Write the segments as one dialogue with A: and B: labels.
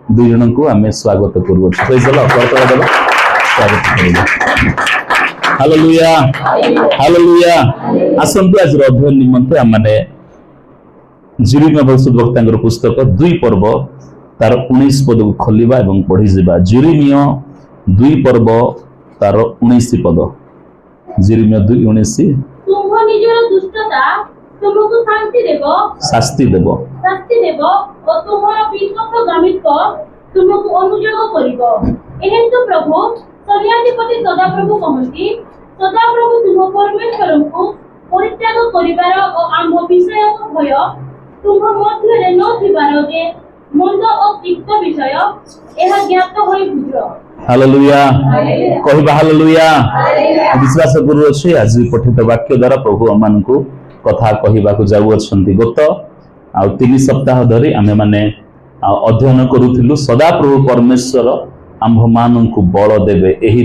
A: दुई जन को आम स्वागत करूँ स्वागत हालेलुया हालेलुया आसंतु आज अध्ययन निमंते आम मैंने जिरिमिया भविष्यद्वक्ता पुस्तक 2 पर्व तार 19 पद को खोलिबा एवं पढ़ी जिबा। जिरिमिया 2 पर्व तार 19 पद। जिरिमिया 2:19
B: तुम निजर दुष्टता तुमको शास्ति देव और तुम्हारा विश्वासगामित्व तुमको अनुयोग करिवो। एहेतु प्रभु सर्वाधिपति सदाप्रभु कहती सदाप्रभु तुम परमेश्वर को परित्याग करिबार और आम विषय भय तुम मध्य न थिबार जे मंद और तिक्त विषय एहा ज्ञात होई बुझ।
A: हालेलुया कहबा हालेलुया। विश्वास करू अछि आज पठित वाक्य द्वारा प्रभु अमान को कथा कहबा को जाउ अछंती। गत आ 3 सप्ताह धरि आमे माने अध्ययन करूथिलु सदा प्रभु परमेश्वर आम्भ मान को बल देवे एही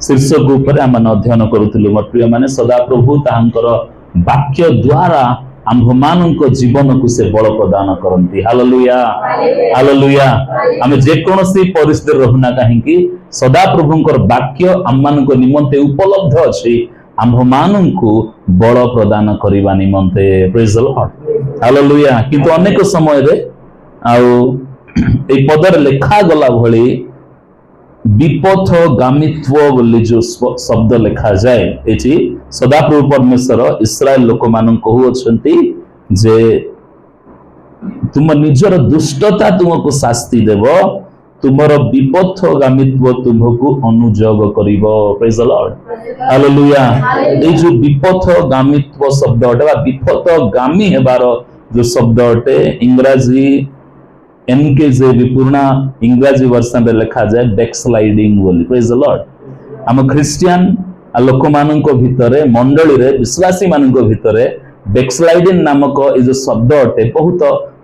A: शीर्षक ऊपर आम अध्ययन करूथिलु। मोर प्रिय माने सदा प्रभु तांकर वाक्य द्वारा आम्भ मान जीवन को से बल प्रदान करती। Hallelujah hallelujah. आमे जे कोनोसी परिस्थिति रहना काहेकि सदा प्रभुंकर वाक्य आम मान को निमंते उपलब्ध अछि आम्भ मान को बल प्रदान करबा निमंते। Praise the Lord hallelujah. किंतु अनेक समय रे आउ ए पदर लेखा गला भली विपथगामित्व बोली जो शब्द लिखा जाए एची सदाप्रभु परमेश्वर इस्राएल लोक मान कहउछंती जे तुम निजर दुष्टता तुमको शास्ति देव तुमर विपथगामित्व तुमको अनुजोग करिवो। Praise the Lord hallelujah. ए जो विपथगामित्व शब्द अटे विपथगामी हेबार जो शब्द अटे इंग्रजी एनकेजेवी पूर्ण इंग्रजी वर्षन रे लिखा जाए बैकस्लाइडिंग बोली। Praise the Lord. आम क्रिश्चियन लोक मानक भितरे मंडली रे विश्वासी मानक भितरे बैकस्लाइडिंग नामक ए जो शब्द अटे बहुत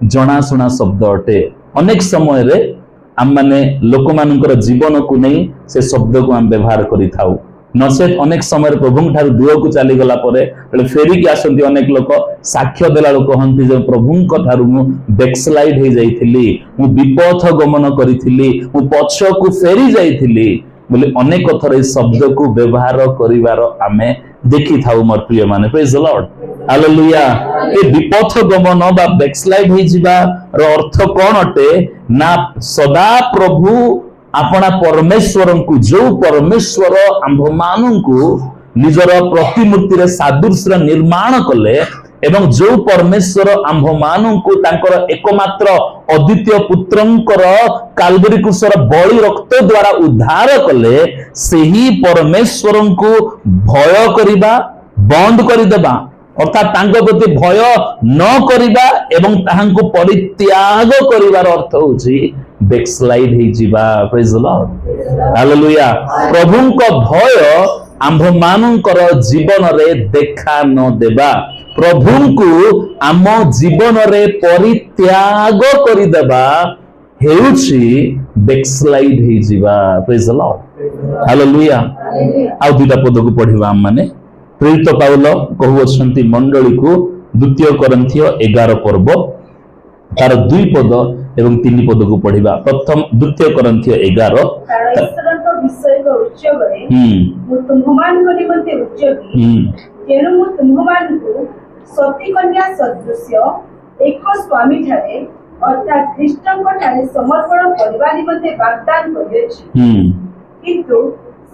A: जनाशुना शब्द अटे। अनेक समय रे आम माने लोक मानकर जीवन को नहीं से शब्द को आम व्यवहार करि थाउ नचेत अनेक समय प्रभु ठार दूर को चली गला परे फेरिकी आसंती अनेक लोक साक्ष्य देला लोक कहंती जे प्रभु ठार मु बैकस्लाइड हे जाइथिली मु विपथ गमन करिथिली मु पछ को फेरी जाइथिली बोले अनेक थर ए शब्द को व्यवहार करिवार आमे देखि थाउ। मोर प्रिय माने प्रेज द लॉर्ड हालेलुया। ए विपथ गमन बा बैकस्लाइड हे जिबा रो अर्थ कोन अटे ना सदा प्रभु अपना परमेश्वर को जो परमेश्वर आंभ मान को निजर प्रतिमूर्ति रे सादृश्य निर्माण कले एवं जो परमेश्वर आंभ मान को तांकर एकमात्र अद्वितीय पुत्रंकर काल्वरी क्रूसर बलि रक्त द्वारा उद्धार कले सेही परमेश्वर को भय करिबा बंद करि देबा अर्थात तांको प्रति भय न करिबा एवं ताहांको परित्याग करिवार अर्थ होछि बैकस्लाइड हे जिबा। Praise the Lord hallelujah. प्रभुंको भय आंभ मानकर जीवन रे देखा न देबा प्रभुंको आम जीवन रे परित्याग करि देबा हेउछि बैकस्लाइड हे जिबा। Praise the Lord hallelujah. आ दुटा पद को पढिबा हम माने प्रेरित पाउल कहउछंती मंडली को 2 कोरिन्थिय 11 पर्व तार 2 पद एवं 3 पद को पढ़िबा। प्रथम 2 कोरिन्थिय 11
C: ईश्वरक विषय को उच्चगरे मु तुम्हमान को निमंते उच्चगी जेनु मु तुम्हमान को सती कन्या सदृश्य एक स्वामी ठारे अर्थात ख्रीष्टन को ठारे समर्पण करबा निमंते वाग्दान करियछि। किंतु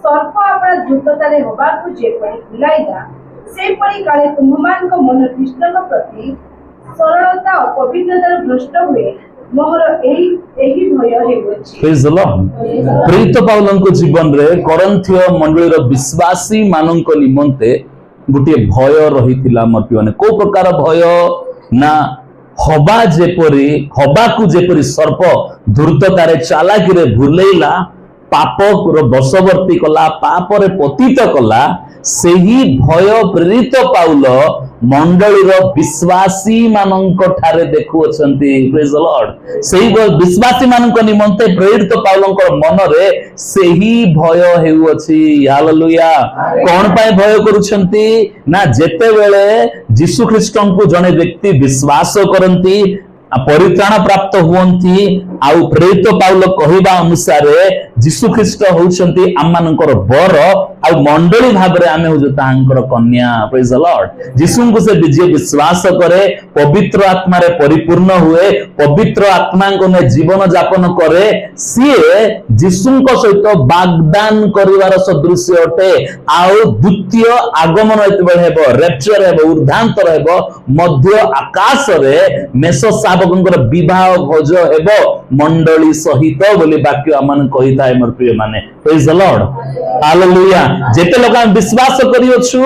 C: सर्प अपना द्रुततारे होबा को जे परि भुलाइला से परि काले तुम्हमान को मन ख्रीष्टन प्रति सरलता और पवित्रता भ्रष्ट हुए मोहर एही भय हेउछि।
A: Praise the Lord. प्रेरित पाउलଙ୍କ जीवन रे कोरिन्थिय मंडली रो विश्वासी माननक निमंते गुटे भय रहितिला। मर्पिने को प्रकार भय ना हबा को जेपरी सर्प धूर्ततारे चालाकी रे भुलेइला पाप रो बशवर्ती कला पाप रे पतित कला सेही भय प्रेरित पाउल मंडली रो विश्वासी माननक ठारे देखु अछंती। Praise the Lord. सेही विश्वासी माननक निमंते प्रेरित पाउलनक मन रे सेही भय हेउ अछि। हालेलुया। कोन पाए भय करूछंती ना जेते बेले यीशु ख्रीष्टन को जने व्यक्ति विश्वास करंती परित्राण प्राप्त हुअन्ति आउ प्रेरित पाउल कहिबा अनुसार जीशु ख्रीष्ट होउछन्ति आमानकर बर आउ मंडली भाबरे आमे होजु तांकर कन्या। Praise the Lord. जीशु को से जे विश्वास करे पवित्र आत्मा रे परिपूर्ण हुए, पवित्र आत्मा को ने जीवन यापन करे, सीए जीशु को सहित वाग्दान करिवार सदृश्य अटे। आउ द्वितीय आगमन एतबे हेबो, रैप्चर हेबो, ऊर्ध्वांतर हेबो, मध्य आकाश रे मेष शावकंकर विवाह भोज हेबो मंडली सहित बोली वाक्य आमन कहिता है मोर प्रिय माने। Praise the Lord, hallelujah. जेते लोक हम विश्वास करियोछु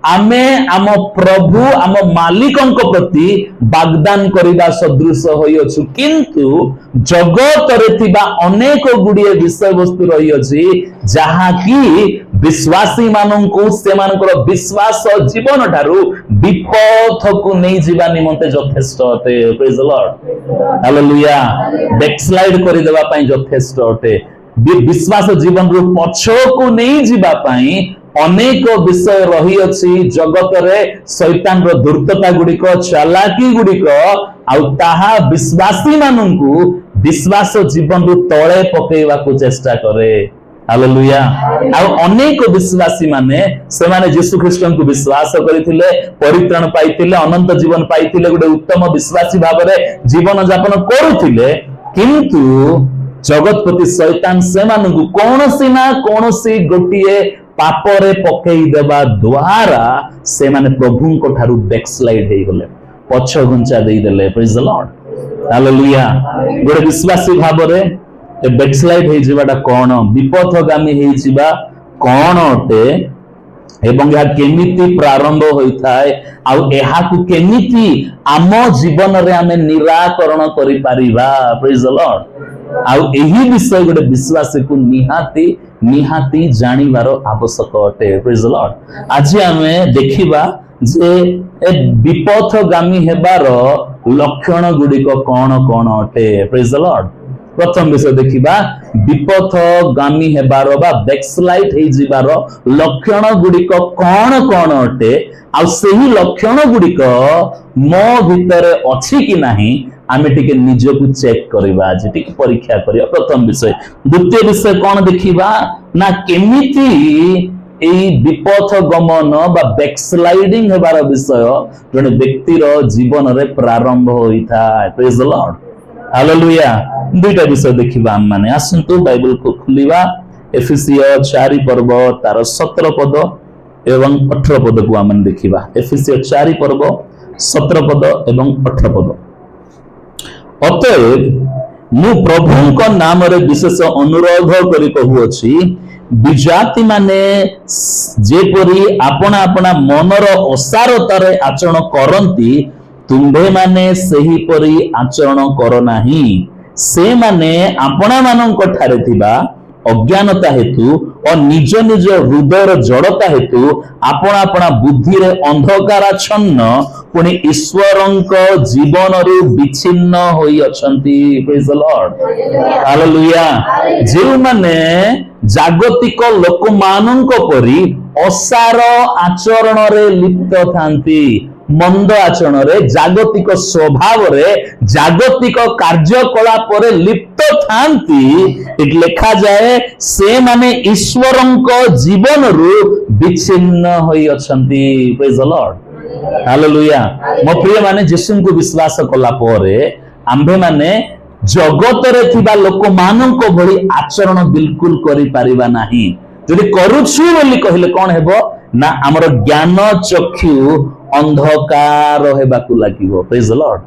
A: आमे आम प्रभु आम मालिकंक प्रति वाग्दान करिबा सदृश होइयोछु, किंतु जगत रे थिबा अनेक गुडिये विषय वस्तु रही अछि जहा कि विश्वासी माननकु सेमानकर विश्वास जीवन ठारू विपथ को नै जीवा निमंते यथेष्ट अटे। Praise the Lord, hallelujah. Backslide करि देबा पई यथेष्ट अटे। विश्वास जीवन रु पछो को नै जीवा पई अनेक विषय रही अछि जगत रे। शैतान रो दुर्तता गुडिक, चालाकी गुडिक आउ ताहा विश्वासी माननकु विश्वास जीवन रु तळे पकेइबा को चेष्टा करे। हालेलुया। आउ अनेक विश्वासी माने से माने यीशु ख्रीष्टन को विश्वास करिथिले, परित्राण पाइथिले, अनंत जीवन पाइथिले, गोटे उत्तम विश्वासी भाबरे जीवन यापन करुथिले, किंतु जगतपति शैतान से माननकु कोनोसी ना कोनोसी गोटिए पापरे पकई देबा द्वारा से माने प्रभु को ठारू बैकस्लाइड हे गले, पछ घुंचा देई देले। Praise the Lord, hallelujah. गोटे विश्वासी भाबरे ए बैकस्लाइड हे जिबाटा कोन, विपथगामी हे जिबा कोन अटे एवं यह केमिति प्रारंभ होइथाय आउ एहा को केमिति आम जीवन रे आमे निराकरण करि परिबा। Praise the Lord. आउ एही विषय गोटे विश्वासी को निहाती निहाती जानिबार आवश्यक अटे। Praise the Lord. आज आमे देखिबा जे ए विपथगामी हेबार लक्षण गुडिक कोन कोन अटे। Praise the Lord. प्रथम विषय देखिबा विपथगामी हेबार बा बैकस्लाइड हे जिबार लक्षण गुडिक कोन कोन अटे, आ सेही लक्षण गुडिक मो भितरे अछि कि नाही आमे टिके निजकु चेक करबा, जे टिके परीक्षा करिया। प्रथम विषय। द्वितीय विषय कोन देखिबा ना केमिति एई विपथ गमन बा बैकस्लाइडिंग हेबार विषय जने व्यक्तिर जीवन रे प्रारंभ होइथा। Praise the Lord, hallelujah. दुईटा विषय देखिबा हम माने। आसंतु बाइबल को खुलिबा एफिसियो 4 पर्व तार 17 पद एवं 18 पद को हम देखिबा। एफिसियो 4 पर्व 17 पद एवं 18 पद। अतएव मु प्रभु को नाम रे विशेष अनुरोध करी कहूछि, विजाति माने जेपरी आपना आपना मनर असारतारे आचरण करंती तुम्भे माने सही परी आचरण कर नाही। से माने आपना मानक ठारे थिबा अज्ञानता हेतु और निज निज हृदयर जड़ता हेतु आपना आपना बुद्धि रे अंधकाराच्छन्न पुणी ईश्वरंक जीवन रु विच्छिन्न होई अछंती। Praise the Lord, hallelujah. जे माने जागतिक लोक मानक परी असार आचरण रे लिप्त थांती, मंद आचरण रे, जागतिक स्वभाव रे, जागतिक कार्यकलाप रे लिप्त थांती, लिखा जाए से माने ईश्वरंक जीवन रु विच्छिन्न होई अछंती। Praise the Lord, hallelujah. मो प्रिय माने यीशु को विश्वास कला परे आम्भे माने जगत रे थिबा लोक मानक भली आचरण बिल्कुल करि परिबा नाही। जदि करूछु बोली कहिले कोन हेबो ना हमर ज्ञान चक्षु अंधकार हेबाकू लागिबो। Praise the Lord,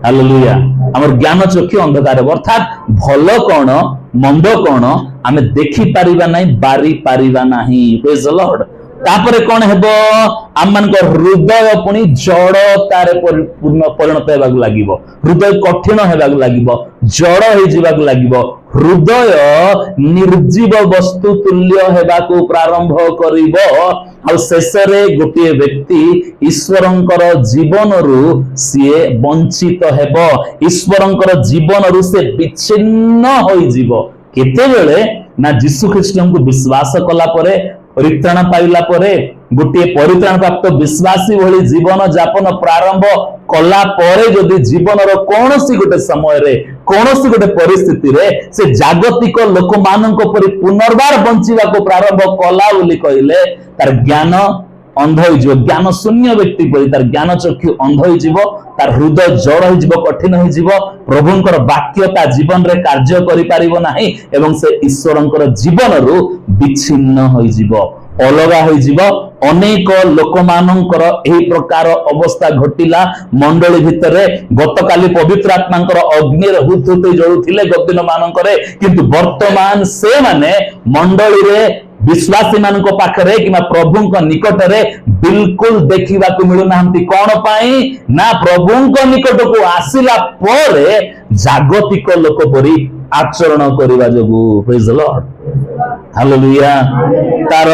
A: hallelujah. हमर ज्ञान चक्षु अंधकार हेबो, अर्थात भलो कोन मंद कोन आमे देखि परिबा नाही, बारी परिबा नाही। Praise the Lord. तापरे कोन हेबो आम मान को हृदय पुनी जड़तारे पूर्ण परिणत हेबाक लागिबो, हृदय कठिन हेबाक लागिबो, जड़ हे जिबाक लागिबो, हृदय निर्जीव वस्तु तुल्य हेबाकू प्रारंभ करिबो। आ शेषरे गोटे व्यक्ति ईश्वरंकर जीवन रु सिए वंचित हेबो, ईश्वरंकर जीवन रु से विच्छिन्न होई जीवो। केते बेले ना यीशु ख्रीष्ट को विश्वास कला परे परित्राण पाइला परे गोटे परित्राण प्राप्त विश्वासी भली जीवन यापन प्रारंभ कला परे जदि जीवन रो कोनोसी गोटे समय रे कोनोसी गोटे परिस्थिति रे से जागतिक लोक मानक परि पुनर्बार बंचिबा को प्रारंभ कला बोली कहिले तार ज्ञान अंध हो ज्ञान शून्य व्यक्ति परि तार ज्ञान चक्षु अंध हो तार हृदय जड़ हो कठिन हो प्रभुंकर वाक्य ता जीवन रे कार्य करि पारिबो नाही एवं से ईश्वरंकर जीवन रु विच्छिन्न होई जिवो अलगा होई जिवो अनेक लोक मानकर एही प्रकार अवस्था घटिला मंडली भितरे गतकाली पवित्र आत्मांकर अग्नि रे हुतुते जळुथिले गदिन मानकरे किंतु वर्तमान से माने मंडली रे विश्वासी मानक पाखरे कि प्रभुंक निकटरे बिल्कुल देखिबा को मिलु नाहंती कोन पाई ना प्रभुंक निकट को आसिला परे जागतिक लोक परि आचरण करिबा जोगु प्रेज द लॉर्ड हालेलुया तार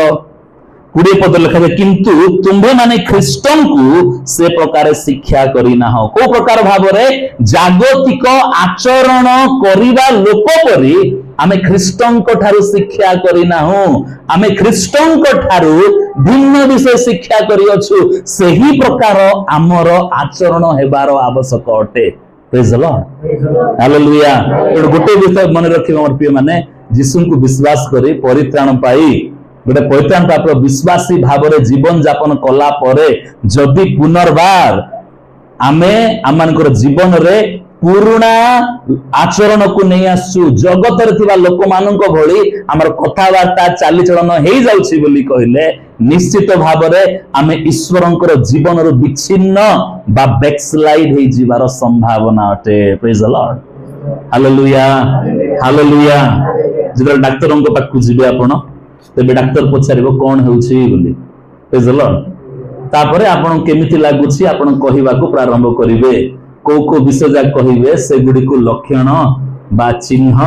A: 20 पद लिखा है किंतु तुम्भे माने ख्रीष्टन को से प्रकार शिक्षा करिना हो को प्रकार भाव रे जागतिक आचरण करिबा लोक परि आमे ख्रीष्टन को ठारू शिक्षा करिना हो आमे ख्रीष्टन को ठारू भिन्न विषय शिक्षा करि अछु सेही प्रकार हमर आचरण हेबार आवश्यक अटे प्रेज द लॉर्ड हालेलुया गोटे विषय मन रखिबो हमर प्रिय माने यीशु को विश्वास करी परित्राण पाई गोटे परित्राण प्राप्त विश्वासी भाव रे जीवन यापन कला परे जदि पुनर्बार आमे आमानकर जीवन रे पुराना आचरण को नहीं आसु जगत रे थिबा लोक मानक भली हमर कथावार्ता चालीचलन हेई जाउछि बोली कहिले निश्चित भाव रे आमे ईश्वरंकर जीवन रो विच्छिन्न बा बैकस्लाइड हेई जिवार संभावना अटे praise the Lord hallelujah hallelujah जेबे डाक्टरंक पाखु जिबे आपण तेबे डाक्टर पचारिबो कोन होउछि बोली प्रेज द लॉर्ड तापरे आपण केमिति लागुछि आपण कहिबा को प्रारंभ करिवे को विषय जा कहिवे से गुडी को लक्षण बा चिन्ह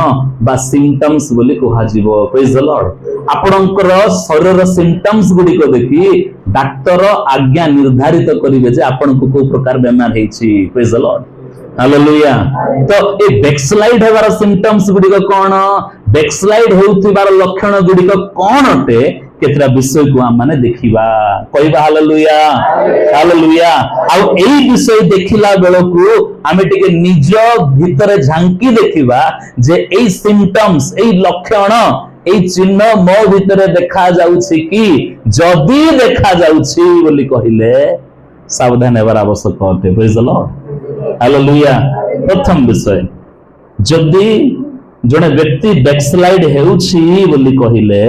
A: बा सिम्पटम्स बोली कहा जीवो प्रेज द लॉर्ड आपणकर शरीर सिम्पटम्स गुडी को देखि डाक्टर आज्ञा निर्धारित करिवे जे आपण को प्रकार बेमार हेछि प्रेज द लॉर्ड हालेलुया तो ए बैकस्लाइड हेबार सिम्पटम्स गुडी को कोन बैकस्लाइड हेउथिबार लक्षण गुडी को कोन अटे केतरा विषय को हम माने देखिबा कहबा हालेलुया हालेलुया आ एई विषय देखिला बेलकु आमे टिके निज भीतर झांकी देखिबा जे एई सिम्पटम्स एई लक्षण एई चिन्ह मो भीतर देखा जाउछि कि जदी देखा जाउछि बोली कहिले सावधान हेबार आवश्यक अटे प्रेज द लॉर्ड हालेलुया प्रथम विषय जदी जने व्यक्ति बैकस्लाइड हेउछि बोली कहिले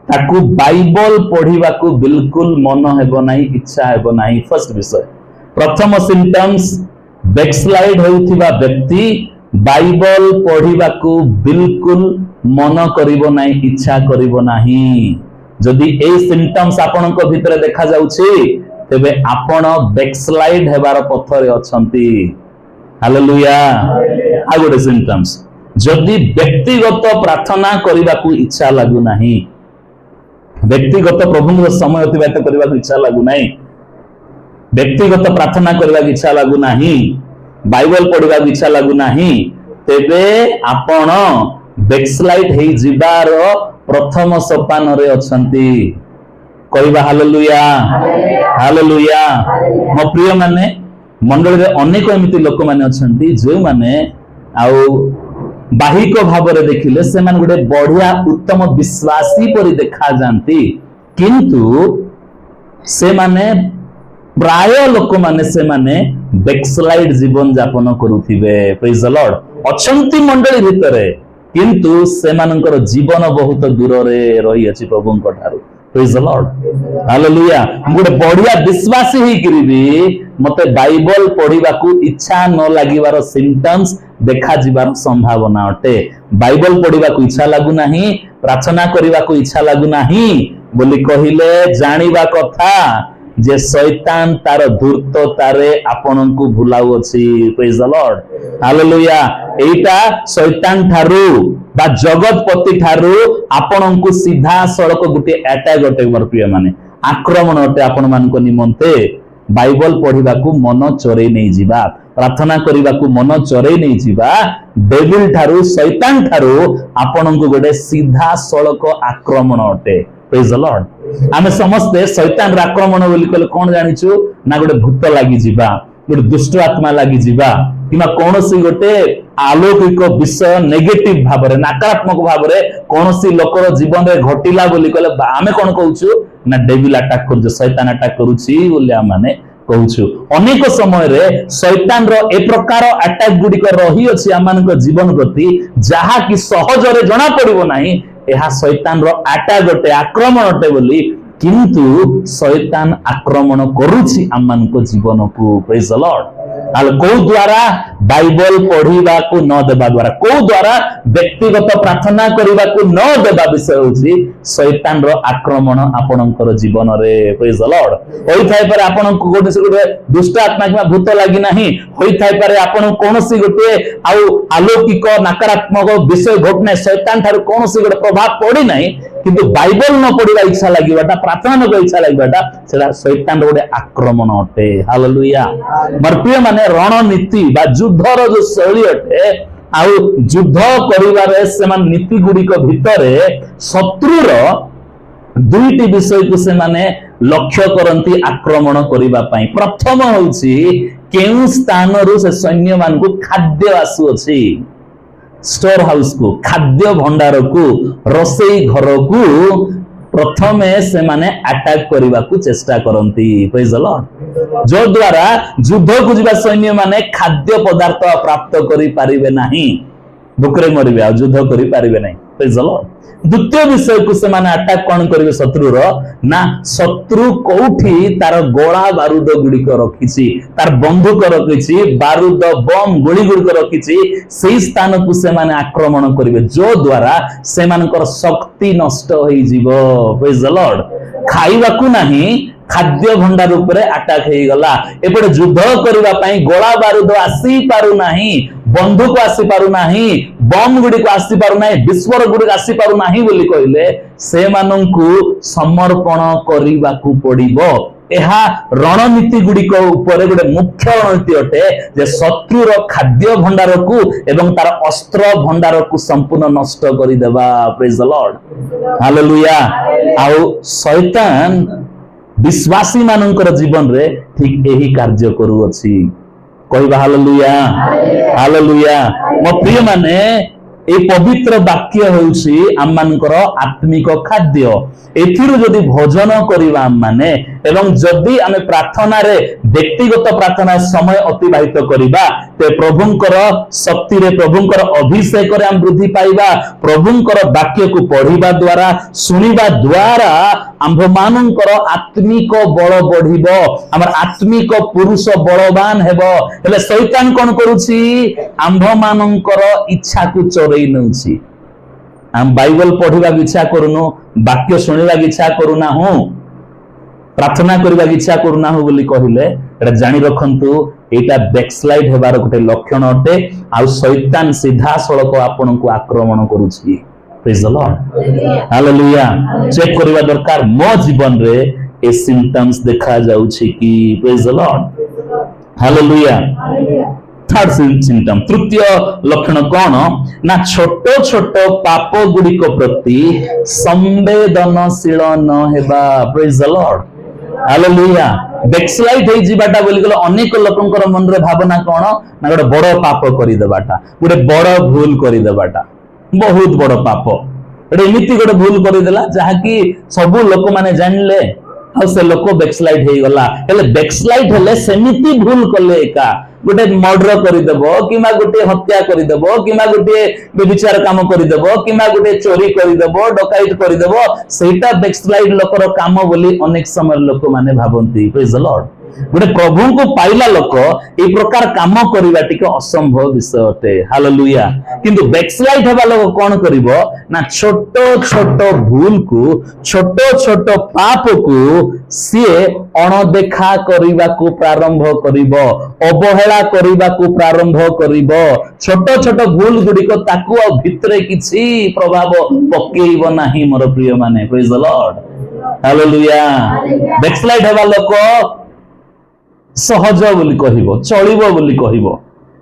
A: ताकू बाइबल पढ़िबा को बिल्कुल मन हेबो नाही इच्छा हेबो नाही फर्स्ट विषय प्रथम सिम्पटम्स बैकस्लाइड हेउथिबा व्यक्ति बाइबल पढ़िबा को बिल्कुल मन करिबो नाही इच्छा करिबो नाही जदी ए सिम्पटम्स आपनक भितरे देखा जाउछि तेबे आपण बैकस्लाइड हेबार पथरे अछंती हालेलुया आ गोटे सिम्पटम्स जदी व्यक्तिगत प्रार्थना करिबा को इच्छा लागु नाही व्यक्तिगत प्रभु समय अतिबाहित करने को इच्छा लागू नहीं व्यक्तिगत प्रार्थना करने की इच्छा लागू नहीं बाइबल पढ़ा इच्छा लागू नहीं तेबे आपण बैकस्लाइड हे जिबार प्रथम सोपान रे अछंती कहबा हालेलुया हालेलुया मो प्रिय माने मंडल रे अनेक एमिति लोक माने अछंती जे माने आउ बाहिक भाव रे देखिले से मान गोटे बढ़िया उत्तम विश्वासी परि देखा जानती किंतु से माने प्राय लोक माने से माने बैकस्लाइड जीवन यापन करुथिबे प्रेज द लॉर्ड अछंती मंडली भितरे किंतु से मानकर जीवन बहुत दूर रे रही अछि प्रभुंक ठारू प्रेज द लॉर्ड हालेलुया गोटे बढ़िया विश्वासी ही करिबी मते बाइबल पढ़िबा को इच्छा न लागिबार सिम्पटम्स देखा जिबार संभावना अटे बाइबल पढ़िबा को इच्छा लागु नाही प्रार्थना करिबा को इच्छा लागु नाही बोली कहिले जानिबा कथा जे शैतान तार धूर्ततारे आपनकु भुलाउ अछि प्रेज द लॉर्ड हालेलुया एटा शैतान ठारू बा जगतपति ठारू आपनकु सीधा सड़क गुटे अटैक अटे मोर प्रिय माने आक्रमण अटे आपण मानको निमंते बाइबल पढ़िबा को मन चोरै नै जिबा प्रार्थना करिबा को मन चोरै नै जिबा डेविल ठारू शैतान ठारू आपनकु गोटे सीधा सड़क आक्रमण अटे प्रेज द लॉर्ड आमे समस्ते शैतान रा आक्रमण बोली कहले कोन जानिछु ना गोटे भूत लागि जिबा गोटे दुष्ट आत्मा लागि जिबा किमा कोनोसी गोटे आलौकिक विषय नेगेटिव भाबरे नकारात्मक भाबरे कोनोसी लोकर जीवन रे घटिला बोली कहले आमे कोन कहउछु ना डेविल अटैक करजो शैतान अटैक करूची बोली आ माने कहउछु अनेक समय रे शैतान रो ए प्रकार अटैक गुडी को रही अछि आमानक जीवन प्रति जहा कि सहज रे जणा पड़िबो नाही एहा शैतान रो अटैक गोटे आक्रमण अटे बोली किंतु शैतान आक्रमण करूची आमानक जीवन को प्रेज द लॉर्ड आल को द्वारा बाइबल पढ़िबा को न देबा द्वारा को द्वारा व्यक्तिगत प्रार्थना करिबा को न देबा विषय होची शैतान रो आक्रमण आपणकर जीवन रे प्रेज द लॉर्ड होई थाई पर आपन को गोटे दुष्ट आत्मा किबा भूत लागि नाही होई थाई पर आपन कोनोसी गोटे आउ अलौकिक नकारात्मक विषय घटने शैतान थार कोनोसी गोटे प्रभाव पड़ी नाही किंतु बाइबल न पढ़िबा इच्छा लागिबाटा प्रार्थना न इच्छा लागिबाटा सेला शैतान रो गोटे आक्रमण अटे हालेलुया मोर प्रिय माने रणनीति बा युद्धर जो शैली अटे आउ युद्ध करिबारे सेमान नीति गुडी को भितरे शत्रुर दुईटी विषय को से माने लक्ष्य करंती आक्रमण करिबा पई प्रथम होउची केउ स्थान रु से सैन्य मान को खाद्य आसु अछि स्टोर हाउस को खाद्य भंडार को रसोई घर को प्रथमे से माने अटैक करबा को चेष्टा करंती प्रेज द लॉर्ड जो द्वारा युद्ध को जिबा सैन्य माने खाद्य पदार्थ प्राप्त करि पारिबे नाही भूखरे मरिबे आ युद्ध करि पारिबे नाही प्रेज द लॉर्ड द्वितीय विषय को से माने अटैक कोन करिवे शत्रुर ना शत्रु कोठी तार गोला बारूद गुडी को रखिछि तार बंदूक रखिछि बारूद बम गोली गुडी को रखिछि सेही स्थान को से माने आक्रमण करिवे जो द्वारा से मानकर शक्ति नष्ट होई जीवो प्रेज द लॉर्ड खाइबा को नाही खाद्य भंडार उपरे अटैक हे गला एपटे युद्ध करबा पई गोला बारूद आसी पारु नाही बंदूक आसी पारु नाही बम गुडी को आसी पारु नाही विस्फोट गुडी आसी पारु नाही बोली कहले से माननकु समर्पण करिबा को पड़िबो एहा रणनीति गुडी को ऊपर गोटे मुख्य रणनीति अटे जे शत्रुर खाद्य भंडार को एवं तार अस्त्र भंडार को संपूर्ण नष्ट करि देबा प्रेज द लॉर्ड हालेलुया आउ शैतान विश्वासी मानकर जीवन रे ठीक यही कार्य करू अछि कहबा हालेलुया हालेलुया मो प्रिय माने ए पवित्र वाक्य होउछि आम मानकर आत्मिक खाद्य एथिरु जदि भोजन करिबा आम माने एवं जदि आमे प्रार्थना रे व्यक्तिगत प्रार्थना समय अतिबाहित करिबा ते प्रभुंकर शक्ति रे प्रभुंकर अभिषेक रे हम वृद्धि पाइबा प्रभुंकर वाक्य को पढ़िबा द्वारा सुनिबा द्वारा आम्भ मानकर आत्मिक बल बढ़िबो हमर आत्मिक पुरुष बलवान हेबो हेले शैतान कोन करूछि आम्भ मानकर इच्छा को चोरई नउछि हम बाइबल पढ़िबा इच्छा करूनु वाक्य सुनिबा इच्छा करूना हूं प्रार्थना करिबा इच्छा करूना हो बोली कहिले एटा जानि रखंतु एटा बैकस्लाइड हेबार गोटे लक्षण अटे आ शैतान सीधा सड़क आपन को आक्रमण करूछि praise the Lord hallelujah check करिबा दरकार मो जीवन रे ए सिम्पटम्स देखा जाउछि कि praise the Lord hallelujah third symptom तृतीय लक्षण कौन ना छोट छोट पाप गुडी को प्रति संवेदनशील न हेबा praise the Lord hallelujah backslide हे जीवाटा बोली गलो अनेक लोकंकर मन रे भावना कोन ना गोटे बड़ पाप करि देबाटा गोटे बड़ भूल करि देबाटा बहुत बड़ पाप एटे एमिति गोटे भूल करि देला जहा कि सब लोक माने जानले आ से लोक बैकस्लाइड हे गला हेले बैकस्लाइड हेले सेमिति भूल कले एका गोटे मर्डर करिदेबो किमा गोटे हत्या करिदेबो किमा गोटे बेविचार काम करिदेबो किमा गोटे चोरी करिदेबो डकाइत करिदेबो सेटा बैकस्लाइड लोकर काम बोली अनेक समय लोक माने भाबंती प्रेज द लॉर्ड गोटे प्रभु को पाइला लोक ए प्रकार काम करिबा टिके असंभव विषय अटे हालेलुया किंतु बैकस्लाइड हेबा लोक कोन करिवो ना छोट छोट भूल को छोट छोट पाप को सिए अणदेखा करिबा को प्रारंभ करिवो अवहेला करिबा को प्रारंभ करिवो छोट छोट भूल गुडी को ताकू आ भितरे किछि प्रभाव पकेइबो नाही मोर प्रिय माने praise the Lord hallelujah backslide हेबा लोक सहज बोली कहिबो चलिबो बोली कहिबो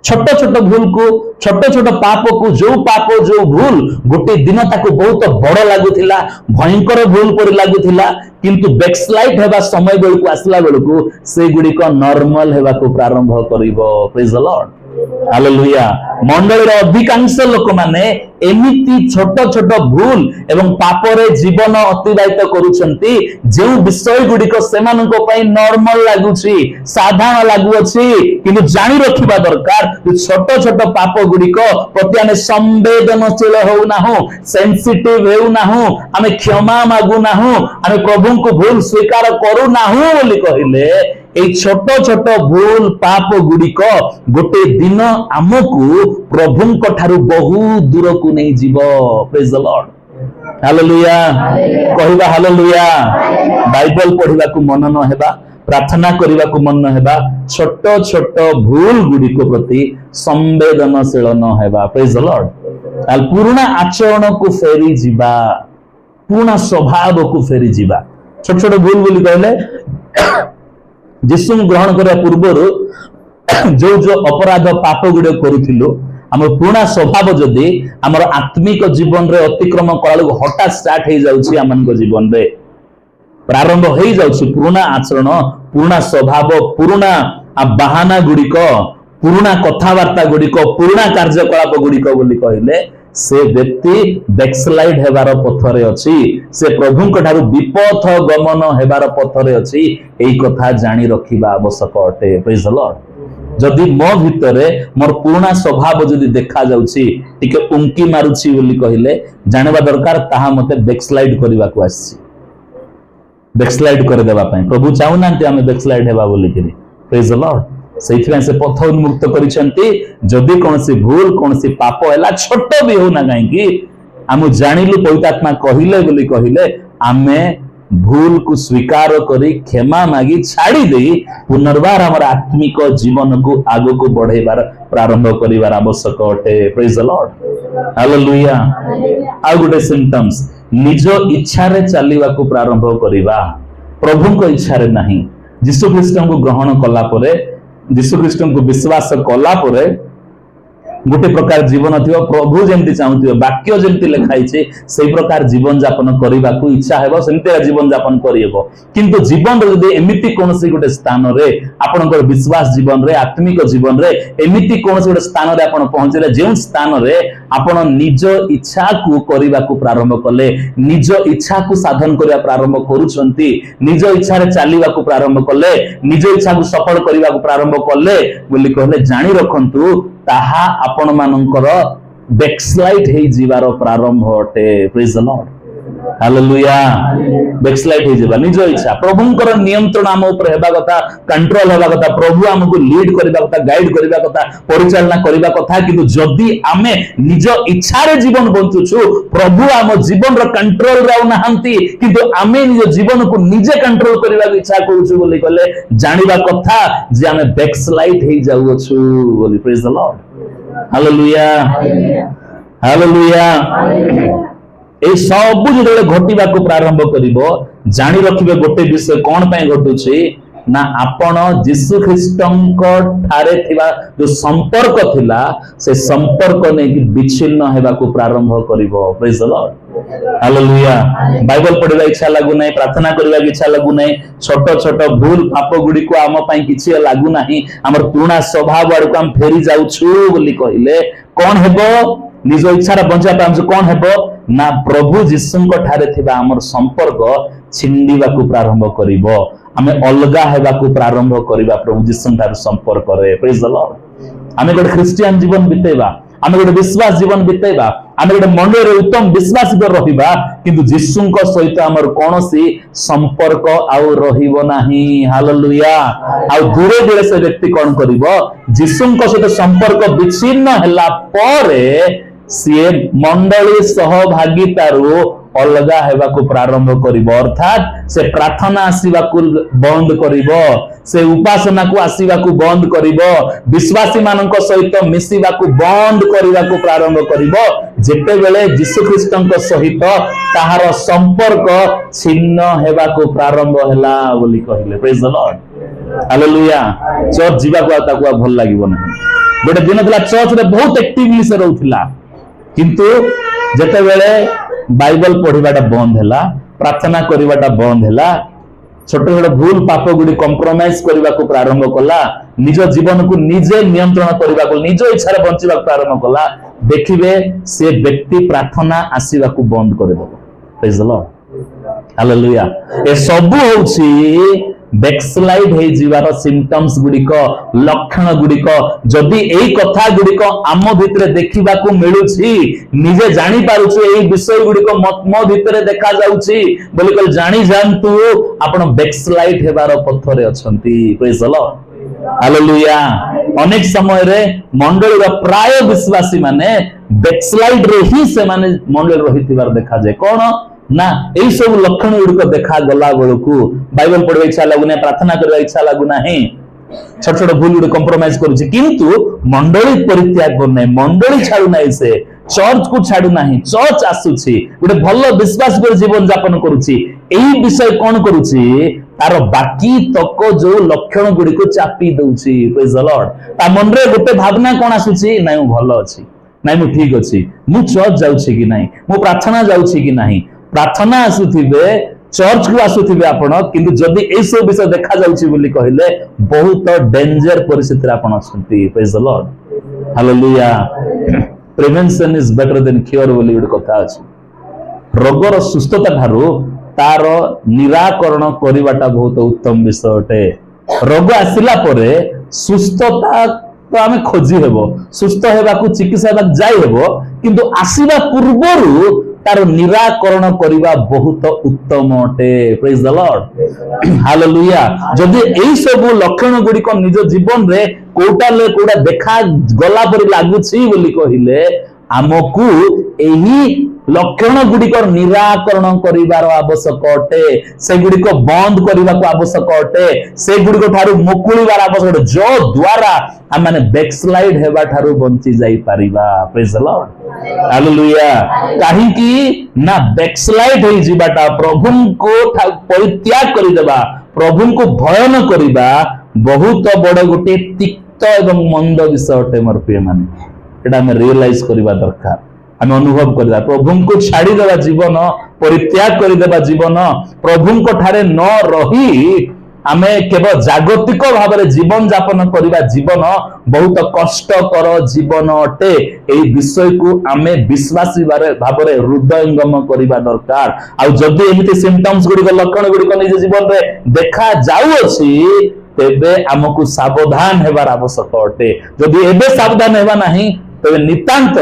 A: छोट छोट भूल को छोट छोट पाप को जो भूल गोटे दिन ताको बहुत बड़ लगुला भयंकर भूल पर लगुला किंतु बैकस्लाइड हेबा समय बेल को आसला बेल को से गुडी को नॉर्मल हेबा को प्रारंभ करिवो प्रेज द लॉर्ड हालेलुया मंडलीर अधिकांश लोक माने एमिति छोट छोट भूल एवं पापरे जीवन अतिबाहित करूछंती जे विषय गुडी को सेमानक पई नॉर्मल लागुछि साधारण लागुछि किंतु जानि रखिबा दरकार छोट छोट पाप गुडी को प्रति आमे संवेदनशील होउ नाहु सेंसिटिव हेउ नाहु आमे क्षमा मागु नाहु आमे प्रभु को भूल स्वीकार करू नाहु बोली कहिले ए छोट छोट भूल पाप गुड़िक गोटे दिन आमको प्रभु ठारू बहुत दूर को नहीं जीव प्रेज द लॉर्ड हालेलुया कहबा हालेलुया बाइबल पढ़िबा को मन न हेबा प्रार्थना करबा को मन न हेबा छोट छोट भूल गुड़िक प्रति संवेदनशील न हेबा प्रेज द लॉर्ड आल पुराना आचरण को फेरी जीवा पुराना स्वभाव को फेरी जीवा छोट छोट भूल बोली कहले जीशु ग्रहण करने पूर्वर जो अपराध पाप गुड़े करूथिलु आम पुराना स्वभाव जदि आम आत्मिक जीवन रे अतिक्रम कला हठात स्टार्ट हो जाउछि आमन जीवन रे प्रारंभ हो जाउछि पुराना आचरण पुराना स्वभाव पुराना बहाना गुड़िक पुराना कथावार्ता गुड़िक पुराना कार्यकलाप गुड़िक बोली कहले से व्यक्ति बैकस्लाइड हेबार पथरे अछि से प्रभु ठारू विपथ गमन हेबार पथरे अछि एई कथा जानि रखिबा आवश्यक अटे प्रेज द लॉर्ड जदि मो भितरे मोर पुराना स्वभाव जदि देखा जाउछि टिके उंकी मारुछि बोली कहिले जानिबा दरकार ताहा मते बैकस्लाइड करबा को आछि बैकस्लाइड कर देबा पई प्रभु चाहू नांती आमे बैकस्लाइड हेबा बोली किरि प्रेज द लॉर्ड से पथ उन्मुक्त करिसेंती जदि कोनसी भूल कोनसी पाप हैला छोट भी हो ना काहेकि आम जानिलु पवित्र आत्मा कहिले बोली कहिले आमे भूल को स्वीकार करी क्षमा मागी छाड़ी दे पुनर्बार हमर आत्मिक जीवन को आगो को बढ़ेबार प्रारंभ करिवार आवश्यक अटे praise the Lord hallelujah uh Gute symptoms निज इच्छा रे चलीवा को प्रारंभ करिवा प्रभु को इच्छा रे नहीं यीशु ख्रीष्ट को ग्रहण कला परे यीशु ख्रीष्ट को विश्वास कला परे गोटे प्रकार जीवन थी प्रभु जमती चाहूे वाक्य जमती लिखाई से प्रकार जीवन जापन करने को इच्छा है सेमती जीवन जापन करहब किंतु जीवन जदि एमती कौन गोटे स्थान रे आपन विश्वास जीवन रे आत्मिक जीवन रे एमती कौन गोटे स्थान रे आपन पहुंचले जो स्थान रे आपन निज इच्छा को करने को प्रारंभ कले निज इच्छा को साधन करने प्रारंभ करुछंती निज इच्छा रे चलने को प्रारंभ कले निज इच्छा को सफल करने को प्रारंभ कले बोली कहले जानी रखंतु ताहा आपण मानकर बैकस्लाइड हे जीवार प्रारंभ अटे praise the Lord hallelujah backslide हे जीवा निज इच्छा प्रभुंकर नियंत्रण आम ऊपर हेबा कथा कंट्रोल हेबा कथा प्रभु हमको लीड करबा कथा गाइड करबा कथा परिचालना करबा कथा किंतु जदि आमे निज इच्छा रे जीवन बंचुछु प्रभु आम जीवन रो कंट्रोल राउ नाहंती किंतु आमे निज जीवन को निजे कंट्रोल करबा इच्छा करूछु बोली कहले जानिबा कथा जे आमे बैकस्लाइड हे जाउछु बोली praise the Lord hallelujah hallelujah ए सब जो घटवा को प्रारंभ करिवो जानि रखिबे गोटे विषय कोन पय घटुछि ना आपण यीशु ख्रीष्टंक ठारे थिबा जो संपर्क थिला से संपर्क ने कि विच्छिन्न हेबा को प्रारंभ करिवो praise the Lord hallelujah Bible पढ़िबा इच्छा लागु नै प्रार्थना करबा इच्छा लागु नै छोट छोट भूल पाप गुडी को आम पय किछि लागु नाही हमर पुराना स्वभाव वाड़ को हम फेरी जाउछु बोली कहिले कोन हेबो निज इच्छा बंचा पाम कौन हेबो ना प्रभु जीशुंक ठारे थिबा हमर संपर्क छिंडीबा को प्रारंभ करिवो आमे अलगा हेबा को प्रारंभ करिबा प्रभु जीशुंक ठारे संपर्क रे प्रेज द लॉर्ड आमे गोटे क्रिश्चियन जीवन बितेबा आमे गोटे विश्वास जीवन बितेबा आमे गोटे मंडल रे उत्तम विश्वास कर रहिबा किंतु जीशुंक सहित हमर कोनोसी संपर्क आउ रहिबो नाही हालेलुया आउ दूरे दूरे से व्यक्ति कोन करिवो जीशुंक सहित संपर्क विच्छिन्न हला परे सीए मंडली सहभागितारू अलगा हेबा को प्रारंभ करिवो अर्थात से प्रार्थना आसीबा को बंद करिवो से उपासना को आसीबा को बंद करिवो विश्वासी मानक सहित मिसिबा को बंद करिबा को प्रारंभ करिवो जेते बेले यीशु ख्रीष्टंक सहित ताहार संपर्क छिन्न हेबा को प्रारंभ हैला बोली कहिले praise the Lord hallelujah church जीवा को ताको भल लागिवो नै गोटे दिन था चर्च रे बहुत एक्टिवली से रहउथिला किंतु जेते बेले बाइबल पढ़िबाटा बंद हैला प्रार्थना करिबाटा बंद हैला छोट छोट भूल पाप गुडी कंप्रोमाइज करने को प्रारंभ कला निज जीवन को निजे नियंत्रण करने को निज इच्छा बंचा प्रारंभ कला देखिए से व्यक्ति प्रार्थना आसवा को बंद करदेव प्रेज द लॉर्ड हालेलुया ए सब होउछि बैकस्लाइड हे जीवार सिम्पटम्स गुडिक लक्षण गुडिक जदि एई कथा गुडिक आम भितरे देखिबा को मिलुछि निजे जानि पारुछु एई विषय गुडिक मो भितरे देखा जाउछि बोली कल जानि जानतु आपण बैकस्लाइड हेबार पथरे अछंती प्रेज द लॉर्ड हालेलुया अनेक समय रे मंडली रो प्राय विश्वासी माने बैकस्लाइड रे ही से माने मंडली रहितिबार देखा जाय कोन ना यही सब लक्षण गुड़िक देखा गला बेलू बाइबल पढ़ा इच्छा लगुना प्रार्थना करने इच्छा लगुना छोट छोट भूल गुड़ कंप्रोमाइज करुच्ची किंतु मंडली परित्याग करना मंडली छाड़ू ना से चर्च को छाड़ू ना चर्च आसुची गोटे भल विश्वास पर जीवन जापन करुच्ची यही विषय कौन करुच्ची तार बाकी तक जो लक्षण गुड़ी को चापी दउची प्रेज द लॉर्ड ता मन रे गोटे भावना कौन आसुची नाइ मु भल अछि नाइ मु ठीक अछि मु चर्च जाउछि कि नाइ मु प्रार्थना जाउछि कि नाइ प्रार्थना आसुथिबे चर्च को आसुथिबे आपण किंतु जदि ए सब विषय देखा जाउछि बोली कहिले बहुत डेंजर परिस्थिति आपण अछंती praise the Lord hallelujah prevention is better than cure बोली गुड कथा अछि रोगर सुस्थता थारु तार निराकरण करिवाटा बहुत उत्तम विषय अटे रोग आसिला परे सुस्थता तो आमे खोजी हेबो सुस्थ हेबा को चिकित्सा हेबा जाय हेबो किंतु आसीबा पूर्वरु तार निराकरण करिबा बहुत उत्तम अटे प्रेज द लॉर्ड हालेलुया जदि एई सब लक्षण गुडी को निज जीवन रे कोटा देखा गला परि लागुछि बोली कहिले आमकु एही लक्षण गुड़िक निराकरण करिवार आवश्यक अटे से गुड़िक बंद करने को आवश्यक अटे से गुड़िक ठारू मुकुलिबार आवश्यक अटे जो द्वारा हम माने बैकस्लाइड हेबा ठारू बंची जाई परिबा प्रेज द लॉर्ड हालेलुया काहे कि ना बैकस्लाइड हे जीवाटा प्रभु को परित्याग करि देबा प्रभु को भय न करिबा बहुत बड़ गोटे तिक्त एवं मंद विषय अटे मोर प्रिय माने एटा हम रियलाइज करिबा दरकार आम अनुभव करवा प्रभु को छाड़ी देवा जीवन परित्याग करदेवा जीवन प्रभु को ठारे न रही आमे केवल जागतिक भाव में जीवन जापन करवा जीवन बहुत कष्टकर जीवन अटे एई विषय को आमे विश्वासी भाव में हृदयंगम करवा दरकार आ जदि एमिति सिम्पटम्स गुड़िक लक्षण गुड़िक निज जीवन में देखा जाउछि तेबे आमको सावधान हेबार आवश्यक अटे जदि एबे सावधान हेबा नाही तबे नितांत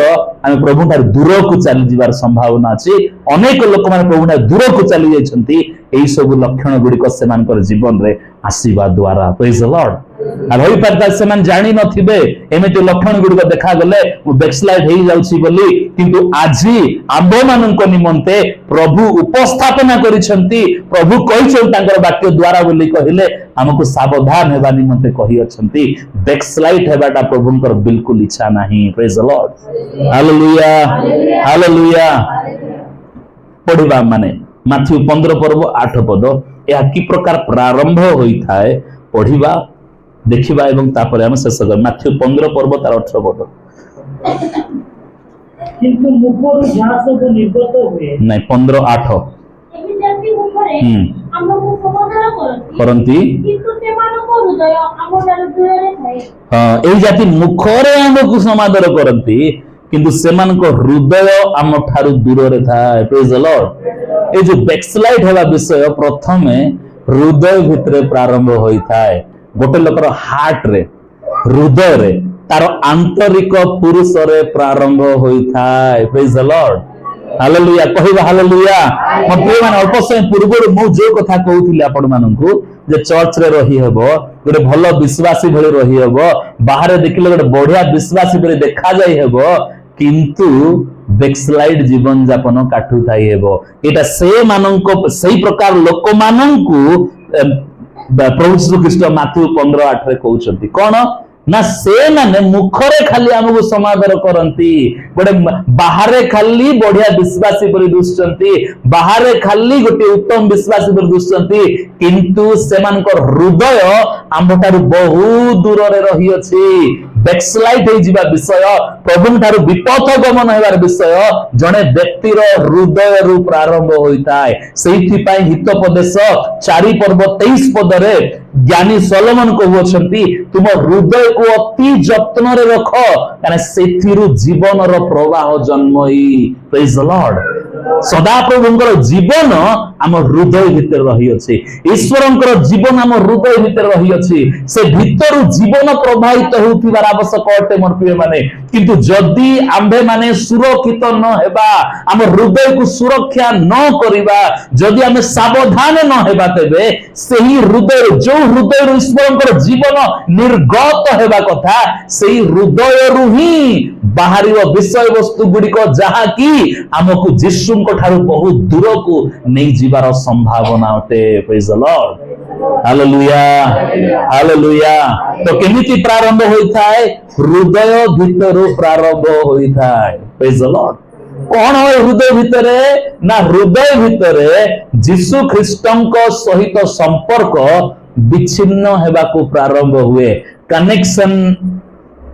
A: आमे प्रभु ठार दूर को चली जीवार संभावना अछि अनेक लोक माने प्रभु ठार दूर को चली जाइछंती एई सब लक्षण गुड़िक सेमानकर जीवन रे आसीबा द्वारा प्रेज द लॉर्ड आ होई परता सेमान जानि नथिबे एमिति लक्षण गुड़िक देखा गले बैकस्लाइड हेई जाउछि बोली किंतु आजी आम्भ मानक निमंते प्रभु उपस्थापना करिसंती प्रभु कहिसन तांकर वाक्य द्वारा बोली कहिले हमको सावधान हेबा निमंते कहि अछंती बैकस्लाइड हेबाटा प्रभुंकर बिल्कुल इच्छा नाही praise the Lord hallelujah hallelujah पढ़िबा माने माथ्यू 15 पर्व 8 पद या कि प्रकार प्रारंभ होई थाए पढ़िबा देखिबा एवं तापर हम शेष कर माथ्यू 15 पर्व तार 18 पद
D: किंतु मुखरु जहाँ सब निर्गत हुए
A: नहीं 15 8
B: एही जाति मुखरे हमको समाधान
A: करंती
B: किंतु सेमानको हृदय हमर दूरे थाए
A: हां एही जाति मुखरे हमको समाधान करंती किंतु सेमानको हृदय आम ठारू दूर रे थाए प्रेज द लॉर्ड ए जो बैकस्लाइड हेबा विषय प्रथमे हृदय भितरे प्रारंभ होई थाए गोटे लोकर हार्ट रे हृदय रे तार आंतरिक पुरुष रे प्रारंभ होई थाए प्रेज द लॉर्ड हालेलुया कहिबा हालेलुया मन प्रिय मान अल्प समय पूर्व मु जो कथा कहूथिले आपण माननकु जे चर्च रे रही हेबो गोटे भल विश्वासी भली रही हेबो बाहर देखिले गोटे बढ़िया विश्वासी भली देखा जाई हेबो किंतु बैकस्लाइड जीवन जापन काटू थाई हेबो एटा से माननको सही प्रकार लोक माननको प्रभु श्री कृष्ण माथ्यू 15:8 रे कहउछंती कोन ना से माने मुखरे खाली हमको समाधान करंती गोटे बाहरे खाली बढ़िया विश्वासी पर दुष्चंती बाहरे खाली गोटे उत्तम विश्वासी पर दुष्चंती किंतु सेमानकर हृदय आम्भटारु बहुत दूर रे रही अछि बैकस्लाइड हो जिबा विषय प्रभु ठारू विपथ गमन हेबार विषय जने व्यक्तिर हृदय रु प्रारंभ होइताय सेहि पई हितोपदेश 4 पर्व 23 पदरे ज्ञानी सोलोमन कहउछंती तुम हृदय को अति जत्न रे रख काने सेथिरु जीवन रो प्रवाह जन्मई प्रेज द लॉर्ड सदा प्रभुंकर जीवन आम हृदय भितर रही अछि ईश्वरंकर जीवन आम हृदय भितर रही अछि से भितर जीवन प्रवाहित होतिबार आवश्यक अटे मोर प्रिय माने किंतु जदि आम्भे माने सुरक्षित न हेबा आम हृदय को सुरक्षा न करिबा जदि आमे सावधान न हेबा तेबे सेही हृदय जो हृदय ईश्वरंकर जीवन निर्गत हेबा कथा सेही हृदय रु ही बाहरी विषय वस्तु गुड़िक जहा कि आमको यीशुंको ठारू बहुत दूर को नहीं जीवार संभावना अटे praise the Lord hallelujah hallelujah तो केमिति प्रारंभ होइथाय हृदय भितरु प्रारंभ होइथाय प्रेज द लॉर्ड कौन हो हृदय भितरे ना हृदय भितरे यीशु ख्रीष्टंको सहित संपर्क विच्छिन्न हेबा को प्रारंभ हुए कनेक्शन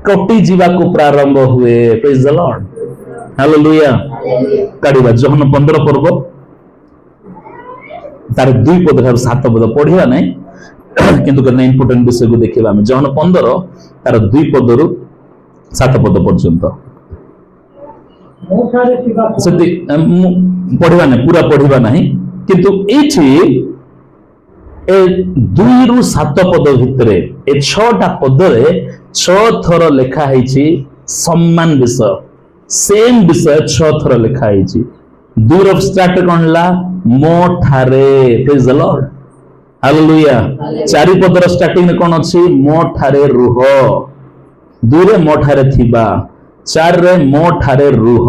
A: कटी जीवा को प्रारंभ हुए प्रेज द लॉर्ड हालेलुया काढिबा जोहन 15 पर्व तार 2 पद ठार 7 पद पढ़िबा नै किंतु कने इंपोर्टेंट विषय को देखिबा हम जोहन 15 तार 2 पद रु 7 पद पर्यंत सती पढ़िबा नै पूरा पढ़िबा नै किंतु एठी ए 2 रु 7 पद भितरे ए 6टा पदरे 6 थर लेखा हैछि सम्मान विषय सेम विषय 6 थर लिखा है दूर ऑफ स्टार्ट कणला मो ठारे प्रेज द लॉर्ड हालेलुया 4 पदर स्टार्टिंग में कोन अछि मो ठारे रुह दूरे मो ठारे थिबा 4 रे मो ठारे रुह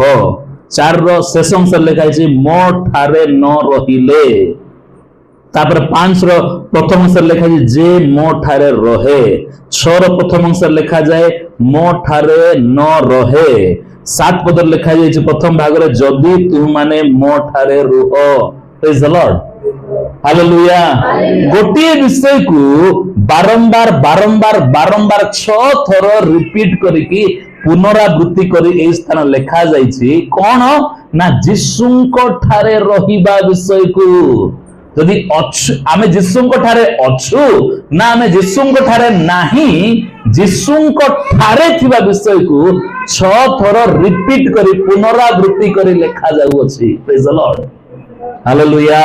A: 4 रो शेष अंश लिखा है मो ठारे न रहिले तापर 5 रो प्रथम अंश लिखा है जे मो ठारे रहे 6 रो प्रथम अंश लिखा जाए मो ठारे न रहे 7 पदर लिखा जाए प्रथम भाग रे जदि तु माने मो ठारे रुह प्रेज द लॉर्ड हालेलुया गोटे विषय को बारंबार बारंबार बारंबार 6 थर रिपीट करिकी पुनरावृत्ति करी ए स्थान लिखा जाइछि कोन ना यीशुंको ठारे रहिबा विषय को जदि आमे यीशुंको ठारे अछु ना आमे यीशुंको ठारे नाही यीशुंको ठारे थिबा विषय को 6 थर रिपीट करी पुनरावृत्ति करी लिखा जाउ अछि प्रेज द लॉर्ड हालेलुया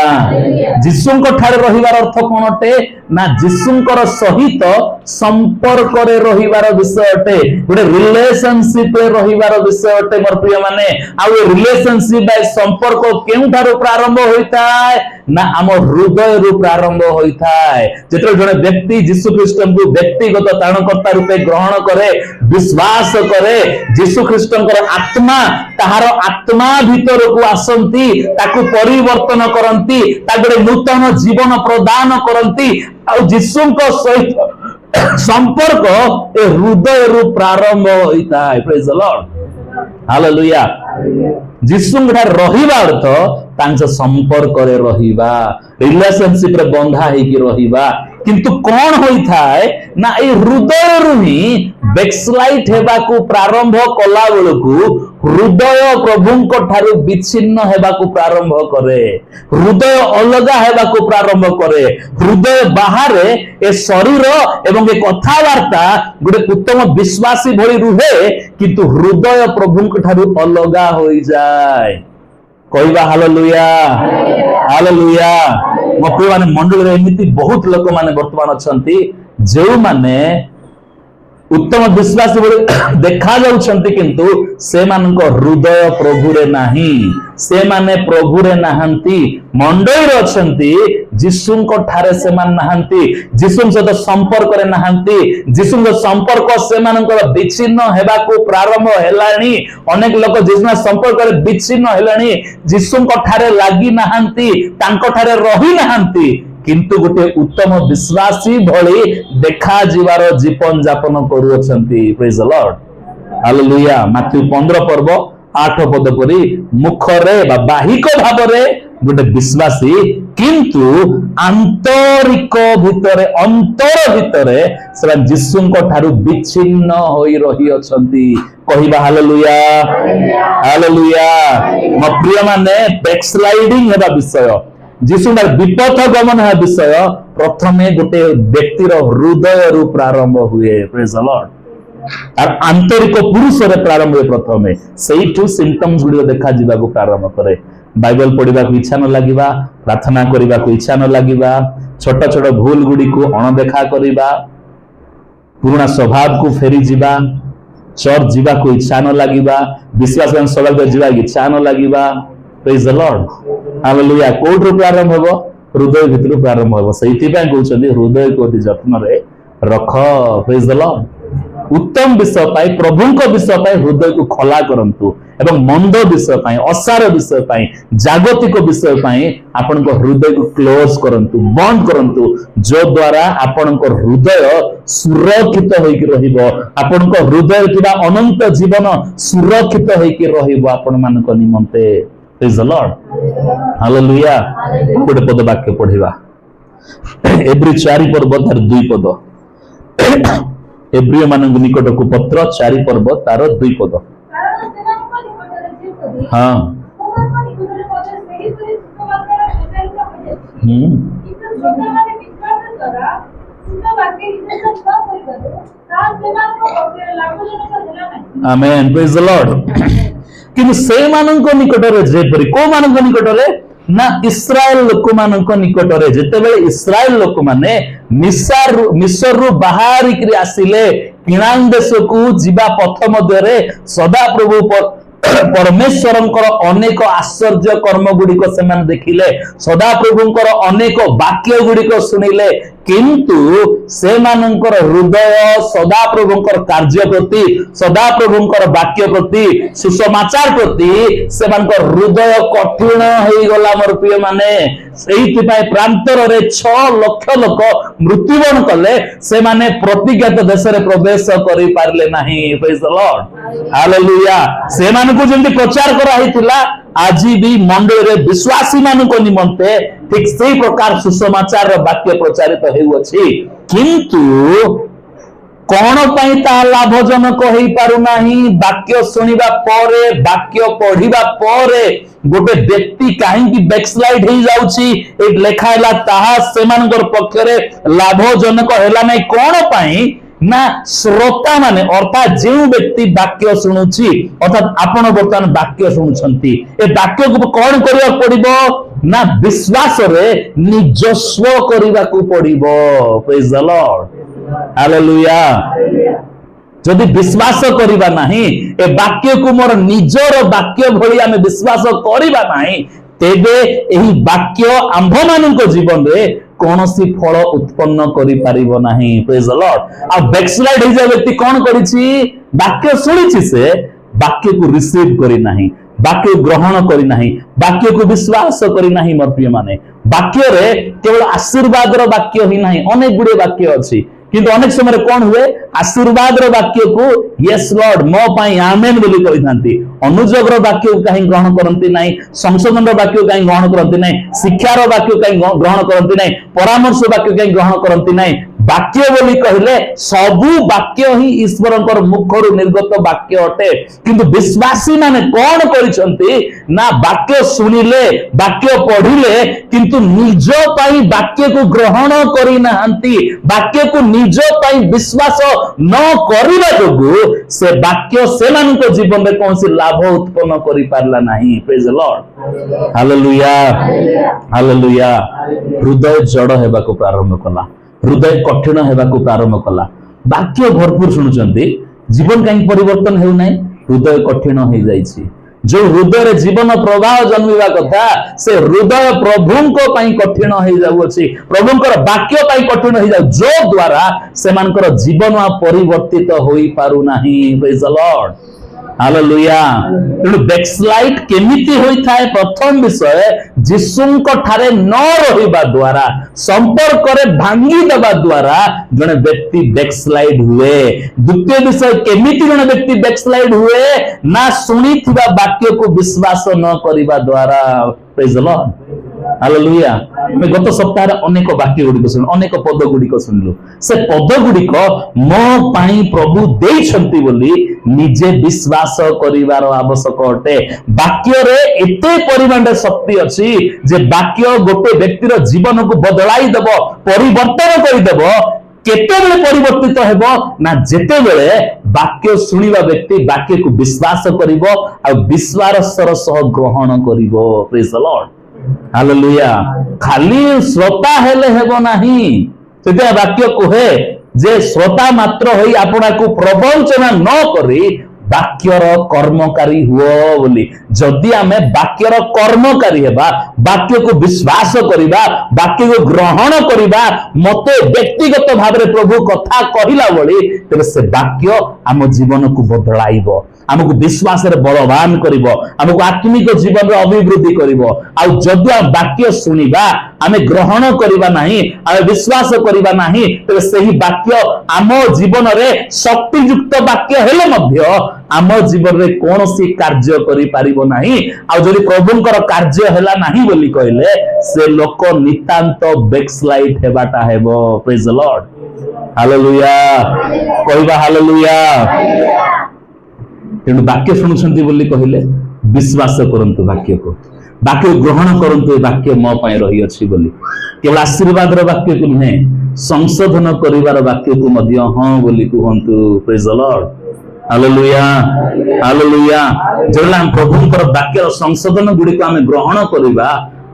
A: यीशुंको ठारे रहिबार अर्थ कोन अटे ना यीशुंकर सहित संपर्क रे रहिबार विषय अटे गोटे रिलेशनशिप रे रहिबार विषय अटे मोर प्रिय माने आ ए रिलेशनशिप बाय संपर्क केउ ठारो प्रारंभ होइताय ना हम हृदय रु प्रारंभ होइताय जेतरे जने व्यक्ति यीशु ख्रीष्टन को व्यक्तिगत तारणकर्ता रूपे ग्रहण करे विश्वास करे यीशु ख्रीष्टनकर आत्मा ताहार आत्मा भीतर को आसंती ताकू परिवर्तन करंती तागरे नूतन जीवन प्रदान करंती आ यीशुंको सहित संपर्क ए हृदय रु प्रारंभ होइताय प्रेज द लॉर्ड हालेलुया यीशुंक ठार रहिबा अर्थ तांस संपर्क रे रहिबा रिलेशनशिप रे बंधा हेकी रहिबा किंतु कोन होई थाए ना ए हृदय रु ही बैकस्लाइड हेबा को प्रारंभ कला बेलकू हृदय प्रभुंक ठारू विच्छिन्न हेबा को प्रारंभ करे हृदय अलगा हेबा को प्रारंभ करे हृदय बाहरे ए शरीर एवं ए कथावार्ता गोटे उत्तम विश्वासी भली रुहे किंतु हृदय प्रभुंक ठारू अलगा होई जाय कहवा हालेलुया हालेलुया मो प्रिय माने मंडल रे एमिति बहुत लोक माने वर्तमान अछंती जेउ माने उत्तम विश्वासी देखा जाउछंती किंतु से मानक हृदय प्रभु रे नाही से माने प्रभु रे नाहंती मंडई रे अछंती यीशुंको ठारे से मान नाहंती यीशुं सहित संपर्क रे नाहंती यीशुंको संपर्क से मानकर विच्छिन्न हेबा को प्रारंभ हेलानी अनेक लोक यीशुना संपर्क रे विच्छिन्न हेलानी यीशुंको ठारे लागि नाहंती तांको ठारे रही नाहंती किंतु गोटे उत्तम विश्वासी भली देखा जीवार जीवन यापन करूछंती praise the Lord hallelujah Matthew 15 पर्व 8 पद परी मुखरे बा बाहिक भावरे गोटे विश्वासी किंतु आंतरिक भितरे अंतर भितरे से जीशुंक ठारू विच्छिन्न होई रही अछंती कहिबा हालेलुया हालेलुया। मो प्रिय माने बैकस्लाइडिंग हेबा विषय जीशुंर विपथ गमन है विषय प्रथमे गोटे व्यक्तिर हृदय रु प्रारंभ हुए प्रेज द लॉर्ड और आंतरिक पुरुष रे प्रारंभ हुए प्रथमे सेइठु सिम्पटम्स गुडियो देखा जिबा को प्रारंभ करे बाइबल पढ़िबा को इच्छा न लागिबा प्रार्थना करिबा को इच्छा न लागिबा छोट छोट भूल गुडी को अणदेखा करिबा पुराना स्वभाव को फेरी जिबा चर्च जिबा को इच्छा न लागिबा विश्वास सभा को जिबा इच्छा न लागिबा प्रेज द लॉर्ड हालेलुया। कोठु प्रारंभ हेबो हृदय भितर प्रारंभ हेबो सेइथि पय कहउछन्ती हृदय को अति जत्न रे रख प्रेज द लॉर्ड। उत्तम विषय पाई प्रभुंक विषय पाई हृदय को खोला करंतु एवं मंद विषय पाई असार विषय पाई जागतिक विषय पाई आपण को हृदय को क्लोज करंतु बंद करंतु जो द्वारा आपण को हृदय सुरक्षित होई कि रहिबो आपण को हृदय किबा अनंत जीवन सुरक्षित होई कि रहिबो आपण मान को निमंते प्रेज द लॉर्ड हालेलुया। गोटे पद वाक्य पढ़िबा एब्री 4 पर्व तार 2 पद एब्रिय मानक निकट को पत्र 4 पर्व तार 2 पद हाँ आमेन प्रेज द लॉर्ड। कि से मानक निकट रे जेपरि को मानक निकट रे ना इस्राएल लोक मानक निकट रे जेतेबेले इस्राएल लोक माने मिस्र रु बाहर करी आसिले किणान देश को जीवा पथ मध्य रे सदा प्रभु परमेश्वरंकर अनेक आश्चर्य कर्म गुड़िक से देखिले सदा प्रभुंकर अनेक वाक्य गुड़िक शुणिले किंतु से मानकर हृदय सदा प्रभुंकर कार्य प्रति सदा प्रभुंकर वाक्य प्रति सुसमाचार प्रति से मानकर हृदय कठिन हो गला मोर प्रिय माने सेइथिपाई प्रांतर रे 6 लाख लोक मृत्युवरण कले से माने प्रतिज्ञात देश रे प्रवेश करि पारले नाही प्रेज द लॉर्ड हालेलुया। से मानको जेंति प्रचार करा हितिला आज भी मंडल रे विश्वासी मानको निमंते ठीक सेही प्रकार सुसमाचार रे वाक्य प्रचारित हेउछि किंतु कौन पाई ता लाभजनक होई पारु नाही वाक्य सुनिबा परे वाक्य पढ़िबा परे गोटे व्यक्ति काहेकि बैकस्लाइड हो जाउछि ए लेखाइला ताहा सेमानकर पक्षरे लाभजनक हेला नै कौन पाई ना श्रोता माने अर्थात जो व्यक्ति वाक्य शुणुछि अर्थात आपण वर्तमान वाक्य शुणुछंती ए वाक्य को कौन करिया पड़िबो ना विश्वास रे निजस्व करिबा को पड़िबो प्रेज द लॉर्ड हालेलुया। जदि विश्वास करिबा नाही ए वाक्य को मोर निजर वाक्य भली आमे विश्वास करिबा नाही तेबे एही वाक्य आंभ मानक जीवन रे कोनोसी फल उत्पन्न करि पारिबो नाही प्रेज द लॉर्ड। आ बैकस्लाइड हो जाय व्यक्ति कोन करिछि वाक्य सुनिछि से वाक्य को रिसीव करि नाही वाक्य ग्रहण करि नाही वाक्य को विश्वास करि नाही मोर प्रिय माने वाक्य रे केवल आशीर्वाद रो वाक्य ही नाही अनेक गुडे वाक्य अछि किंतु अनेक समय कौन हुए आशीर्वाद वाक्य को यस लॉर्ड मो पाई आमेन बोली कहिथांती अनुजोग वाक्य को कहीं ग्रहण करंती नाही संशोधन वाक्य को कहीं ग्रहण करंती नाही शिक्षार वाक्य कहीं ग्रहण करंती नाही परामर्श वाक्य कहीं ग्रहण करंती नाही वाक्य बोली कहले सबु वाक्य ही ईश्वरंकर मुखरु निर्गत वाक्य अटे किंतु विश्वासी माने कौन करिसंती ना वाक्य सुनिले वाक्य पढ़िले किंतु निज पाई वाक्य को ग्रहण करि नाहंती वाक्य को निज पाई विश्वास न करिबा जोगु से वाक्य सेमानक जीवन रे कोनसी लाभ उत्पन्न करि पारला नाही praise the Lord hallelujah hallelujah. हृदय जड़ हेबा को प्रारंभ कला हृदय कठिन हेबा को प्रारंभ कला वाक्य भरपूर शुणुचंती जीवन कहीं परिवर्तन हेउ नाही हृदय कठिन हो जाइछि जो हृदय जीवन प्रवाह जन्मिबा कथा से हृदय प्रभुंको पाई कठिन हो जाउछि प्रभुंकर वाक्य पाई कठिन हो जाउ जो द्वारा सेमानकर जीवन परिवर्तित होई पारु नाही प्रेज द लॉर्ड हालेलुया। तेणु बैकस्लाइड केमिति होई थाए प्रथम विषय जीशुंक ठारे न रहिबा द्वारा संपर्क रे भांगी देबा द्वारा जने व्यक्ति बैकस्लाइड हुए। द्वितीय विषय केमिति जने व्यक्ति बैकस्लाइड हुए ना सुनी थिबा वाक्य को विश्वास न करिबा द्वारा प्रेज द लॉर्ड हालेलुया ଆମେ ଗତ ସପ୍ତାହରେ ଅନେକ ବାକ୍ୟ ଗୁଡ଼ିକ ଶୁଣିଲୁ ଅନେକ ପଦ ଗୁଡ଼ିକ ଶୁଣିଲୁ ସେ ପଦ ଗୁଡ଼ିକ ମୋ ପାଇଁ ପ୍ରଭୁ ଦେଇଛନ୍ତି ବୋଲି ନିଜେ ବିଶ୍ୱାସ କରିବାର ଆବଶ୍ୟକ ଅଟେ ବାକ୍ୟରେ ଏତେ ପରିମାଣରେ ଶକ୍ତି ଅଛି ଯେ ବାକ୍ୟ ଗୋଟେ ବ୍ୟକ୍ତିର ଜୀବନକୁ ବଦଳାଇ ଦେବ ପରିବର୍ତ୍ତନ କରିଦେବ କେତେବେଳେ ପରିବର୍ତ୍ତିତ ହେବ ନା ଯେତେବେଳେ ବାକ୍ୟ ଶୁଣିବା ବ୍ୟକ୍ତି ବାକ୍ୟକୁ ବିଶ୍ୱାସ କରିବ ଆଉ ବିଶ୍ୱାସର ସହ ଗ୍ରହଣ କରିବ ପ୍ରେଜ୍ ଦ ଲର୍ଡ ହାଲେଲୁୟା ଖାଲି ଶ୍ରୋତା ହେଲେ ହେବ ନାହିଁ ସେଥିପାଇଁ ବାକ୍ୟ କୁହେ ଯେ ଶ୍ରୋତା ମାତ୍ର ହୋଇ ଆପଣଙ୍କୁ ପ୍ରବଞ୍ଚନା ନ କରି ବାକ୍ୟର କର୍ମକାରୀ ହୁଅ ବୋଲି ଯଦି ଆମେ ବାକ୍ୟର କର୍ମକାରୀ ହେବା ବାକ୍ୟକୁ ବିଶ୍ୱାସ କରିବା ବାକ୍ୟକୁ ଗ୍ରହଣ କରିବା ମତେ ବ୍ୟକ୍ତିଗତ ଭାବରେ ପ୍ରଭୁ କଥା କହିଲା ଭଳି ତେବେ ସେ ବାକ୍ୟ ଆମ ଜୀବନକୁ ବଦଳାଇବ ଆମକୁ ବିଶ୍ୱାସରେ ବଳବାନ କରିବ ଆମକୁ ଆତ୍ମିକ ଜୀବନରେ ଅଭିବୃଦ୍ଧି କରିବ ଆଉ ଯଦି ଆମେ ବାକ୍ୟ ଶୁଣିବା ଆମେ ଗ୍ରହଣ କରିବା ନାହିଁ ଆମେ ବିଶ୍ୱାସ କରିବା ନାହିଁ ତେବେ ସେହି ବାକ୍ୟ ଆମ ଜୀବନରେ ଶକ୍ତିଯୁକ୍ତ ବାକ୍ୟ ହେଲେ ମଧ୍ୟ ଆମ ଜୀବନରେ କୌଣସି କାର୍ଯ୍ୟ କରିପାରିବ ନାହିଁ ଆଉ ଯଦି ପ୍ରଭୁଙ୍କର କାର୍ଯ୍ୟ ହେଲା ନାହିଁ ବୋଲି କହିଲେ ସେ ଲୋକ ନିତାନ୍ତ ବ୍ୟାକସ୍ଲାଇଡ୍ ହେବାଟା ହେବ ପ୍ରେଜ୍ ଦ ଲର୍ଡ ହାଲେଲୁୟା କହିବା ହାଲେଲୁୟା ତେଣୁ ବାକ୍ୟ ଶୁଣୁଛନ୍ତି ବୋଲି କହିଲେ ବିଶ୍ୱାସ କରନ୍ତୁ ବାକ୍ୟକୁ ବାକ୍ୟ ଗ୍ରହଣ କରନ୍ତୁ ଏ ବାକ୍ୟ ମୋ ପାଇଁ ରହିଅଛି ବୋଲି କେବଳ ଆଶୀର୍ବାଦର ବାକ୍ୟକୁ ନୁହେଁ ସଂଶୋଧନ କରିବାର ବାକ୍ୟକୁ ମଧ୍ୟ ହଁ ବୋଲି କୁହନ୍ତୁ ପ୍ରେଜ୍ ଦ ଲର୍ଡ ହାଲେଲୁୟା ହାଲେଲୁୟା ଯେତେବେଳେ ଆମେ ପ୍ରଭୁଙ୍କର ବାକ୍ୟର ସଂଶୋଧନ ଗୁଡ଼ିକୁ ଆମେ ଗ୍ରହଣ କରିବା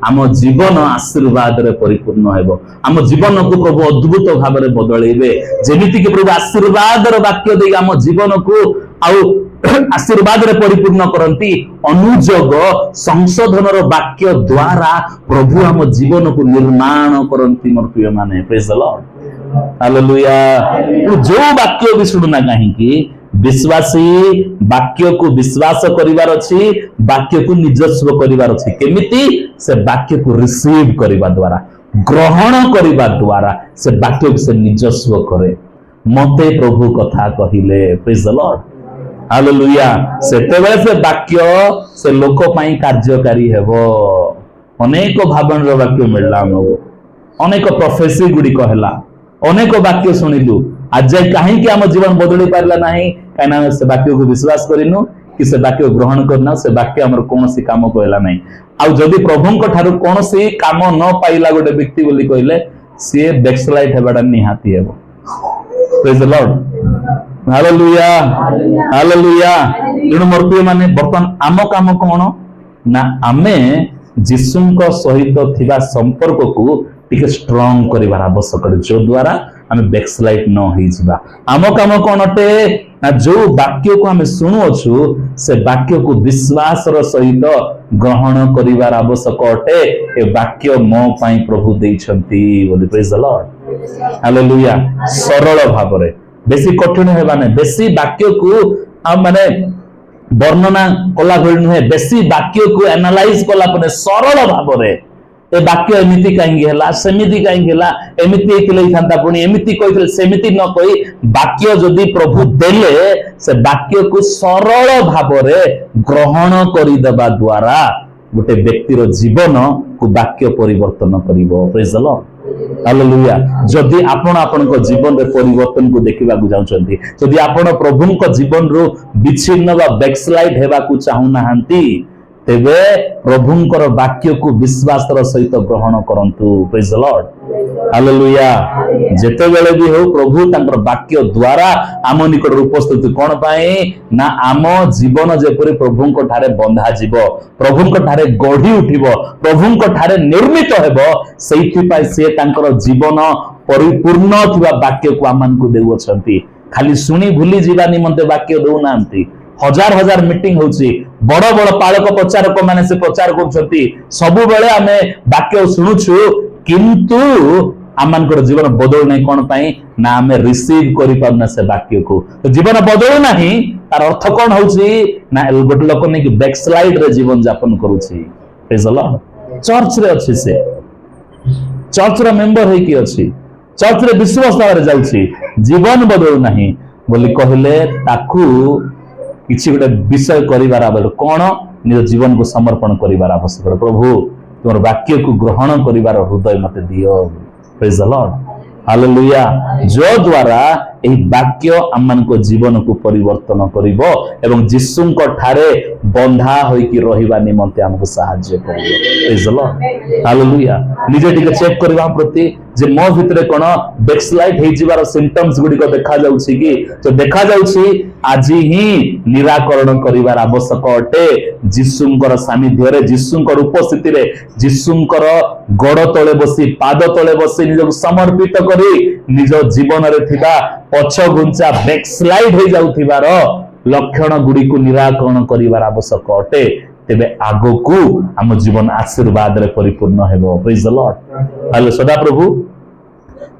A: ଆମ ଜୀବନ ଆଶୀର୍ବାଦରେ ପରିପୂର୍ଣ୍ଣ ହେବ ଆମ ଜୀବନକୁ ପ୍ରଭୁ ଅଦ୍ଭୁତ ଭାବରେ ବଦଳେଇବେ ଯେମିତିକି ପ୍ରଭୁ ଆଶୀର୍ବାଦର ବାକ୍ୟ ଦେଇ ଆମ ଜୀବନକୁ ଆଉ ଆଶୀର୍ବାଦରେ ପରିପୂର୍ଣ୍ଣ କରନ୍ତି ଅନୁଯୋଗ ସଂଶୋଧନର ବାକ୍ୟ ଦ୍ୱାରା ପ୍ରଭୁ ଆମ ଜୀବନକୁ ନିର୍ମାଣ କରନ୍ତି ମୋର ପ୍ରିୟମାନେ ପ୍ରେଜ୍ ଦ ଲର୍ଡ ହାଲେଲୁୟା ଯୋଉ ବାକ୍ୟ ବି ଶୁଣୁନା କାହିଁକି ବିଶ୍ୱାସୀ ବାକ୍ୟକୁ ବିଶ୍ୱାସ କରିବାର ଅଛି ବାକ୍ୟକୁ ନିଜସ୍ୱ କରିବାର ଅଛି କେମିତି ସେ ବାକ୍ୟକୁ ରିସିଭ କରିବା ଦ୍ୱାରା ଗ୍ରହଣ କରିବା ଦ୍ୱାରା ସେ ବାକ୍ୟକୁ ସେ ନିଜସ୍ୱ କରେ ମତେ ପ୍ରଭୁ କଥା କହିଲେ ପ୍ରେଜ୍ ଦ ଲର୍ଡ ହାଲେଲୁୟା ସେତେବେଳେ ସେ ବାକ୍ୟ ସେ ଲୋକ ପାଇଁ କାର୍ଯ୍ୟକାରୀ ହେବ ଅନେକ ଭାବନାର ବାକ୍ୟ ମିଳିଲା ଆମକୁ ଅନେକ ପ୍ରଫେସି ଗୁଡ଼ିକ ହେଲା ଅନେକ ବାକ୍ୟ ଶୁଣିଲୁ ଆଜି କାହିଁକି ଆମ ଜୀବନ ବଦଳି ପାରିଲା ନାହିଁ କାହିଁକି ଆମେ ସେ ବାକ୍ୟକୁ ବିଶ୍ୱାସ କରିନୁ କି ସେ ବାକ୍ୟ ଗ୍ରହଣ କରିନୁ ସେ ବାକ୍ୟ ଆମର କୌଣସି କାମ କହିଲା ନାହିଁ ଆଉ ଯଦି ପ୍ରଭୁଙ୍କ ଠାରୁ କୌଣସି କାମ ନ ପାଇଲା ଗୋଟେ ବ୍ୟକ୍ତି ବୋଲି କହିଲେ ସିଏ ବ୍ୟାକସ୍ଲାଇଡ୍ ହେବାଟା ନିହାତି ହେବ ପ୍ରେଜ୍ ଦ ଲର୍ଡ ହାଲେଲୁୟା ହାଲେଲୁୟା ତେଣୁ ମୋର ପ୍ରିୟମାନେ ବର୍ତ୍ତମାନ ଆମ କାମ କଣ ନା ଆମେ ଯୀଶୁଙ୍କ ସହିତ ଥିବା ସମ୍ପର୍କକୁ ଟିକେ ଷ୍ଟ୍ରଙ୍ଗ କରିବାର ଆବଶ୍ୟକ ଯୋ ଦ୍ୱାରା ଆମେ ବ୍ୟାକସ୍ଲାଇଡ୍ ନ ହେଇଯିବା ଆମ କାମ କଣ ଅଟେ ନା ଯୋଉ ବାକ୍ୟକୁ ଆମେ ଶୁଣୁଅଛୁ ସେ ବାକ୍ୟକୁ ବିଶ୍ୱାସର ସହିତ ଗ୍ରହଣ କରିବାର ଆବଶ୍ୟକ ଅଟେ ଏ ବାକ୍ୟ ମୋ ପାଇଁ ପ୍ରଭୁ ଦେଇଛନ୍ତି ବୋଲି ପ୍ରେଜ୍ ଦ ଲର୍ଡ ହାଲେଲୁୟା ସରଳ ଭାବରେ ବେଶୀ କଠିନ ହେବା ନାହିଁ ବେଶୀ ବାକ୍ୟକୁ ମାନେ ବର୍ଣ୍ଣନା କଲା ଭଳି ନୁହେଁ ବେଶୀ ବାକ୍ୟକୁ ଆନାଲାଇଜ କଲା ପରେ ସରଳ ଭାବରେ ଏ ବାକ୍ୟ ଏମିତି କାହିଁକି ହେଲା ସେମିତି କାହିଁକି ହେଲା ଏମିତି ହେଇଥିଲେ ହେଇଥାନ୍ତା ପୁଣି ଏମିତି କହିଥିଲେ ସେମିତି ନ କହି ବାକ୍ୟ ଯଦି ପ୍ରଭୁ ଦେଲେ ସେ ବାକ୍ୟକୁ ସରଳ ଭାବରେ ଗ୍ରହଣ କରିଦେବା ଦ୍ୱାରା ଗୋଟେ ବ୍ୟକ୍ତିର ଜୀବନକୁ ବାକ୍ୟ ପରିବର୍ତ୍ତନ କରିବ ପ୍ରେଜ୍ ଦ ଲର୍ଡ ହାଲେଲୁୟା ଯଦି ଆପଣ ଆପଣଙ୍କ ଜୀବନରେ ପରିବର୍ତ୍ତନକୁ ଦେଖିବାକୁ ଯାଉଛନ୍ତି ଯଦି ଆପଣ ପ୍ରଭୁଙ୍କ ଜୀବନରୁ ବିଚ୍ଛିନ୍ନ ବା ବ୍ୟାକସ୍ଲାଇଡ୍ ହେବାକୁ ଚାହୁଁନାହାନ୍ତି ତେବେ ପ୍ରଭୁଙ୍କର ବାକ୍ୟକୁ ବିଶ୍ୱାସର ସହିତ ଗ୍ରହଣ କରନ୍ତୁ ପ୍ରେଜ୍ ଦ ଲର୍ଡ ହାଲେଲୁୟା ଯେତେବେଳେ ବି ହଉ ପ୍ରଭୁ ତାଙ୍କର ବାକ୍ୟ ଦ୍ୱାରା ଆମ ନିକଟରେ ଉପସ୍ଥିତ କଣ ପାଇଁ ନା ଆମ ଜୀବନ ଯେପରି ପ୍ରଭୁଙ୍କ ଠାରେ ବନ୍ଧାଯିବ ପ୍ରଭୁଙ୍କ ଠାରେ ଗଢି ଉଠିବ ପ୍ରଭୁଙ୍କ ଠାରେ ନିର୍ମିତ ହେବ ସେଇଥିପାଇଁ ସେ ତାଙ୍କର ଜୀବନ ପରିପୂର୍ଣ୍ଣ ଥିବା ବାକ୍ୟକୁ ଆମମାନଙ୍କୁ ଦେଉଅଛନ୍ତି ଖାଲି ଶୁଣି ଭୁଲି ଯିବା ନିମନ୍ତେ ବାକ୍ୟ ଦେଉନାହାନ୍ତି हजार हजार मीटिंग होची बड़ बड़ पालक प्रचारक माने से प्रचार करछंती सबुबेले आमे वाक्य सुनुछु किंतु आमनकर जीवन बदल नहीं कोन पई ना आमे रिसीव करि पारना से वाक्य को तो जीवन बदल नहीं तार अर्थ कोन होची ना गोटे लोक नै कि बैकस्लाइड रे जीवन यापन करूची प्रेज द लॉर्ड चर्च रे अछि से चर्च रे मेंबर है कि अछि चर्च रे विश्वास रे जाउची जीवन बदल नहीं बोली कहले ताकू किसी गोटे विषय करिवार आवश्यक कौन निज जीवन को समर्पण करिवार आवश्यक प्रभु तुम वाक्य को ग्रहण करिवार हृदय मते दियो। Praise the Lord, hallelujah. जो द्वारा एही वाक्य आमनको जीवन को परिवर्तन करिवो एवं जिसुंको ठारे बंधा होइकी रहिबा निमंते हमको सहाय्य करिवो। Praise the Lord, hallelujah. निजे टिके चेक करबा प्रति जे मो भितरे कोन बैकस्लाइड हे जिवार सिम्पटम्स गुडी को देखा जाउछि कि तो देखा जाउछि आज ही निराकरण करिवार आवश्यक अटे। जिसुंकर सानिध्य रे, जिसुंकर उपस्थिति रे, जिसुंकर गोड़ तळे बसी पाद तळे बसी निजको समर्पित करी निज जीवन रे थिबा पछ गुंचा बैकस्लाइड हे जाउथिबार लक्षण गुडी को निराकरण करिवार आवश्यक अटे। तेबे आगो को हम जीवन आशीर्वाद रे परिपूर्ण हेबो। प्रेज द लॉर्ड, हाले। सदा प्रभु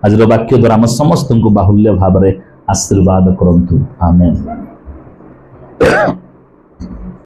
A: आज वाक्य द्वारा हम समस्त को बाहुल्य भाव रे आशीर्वाद करंतु। आमेन।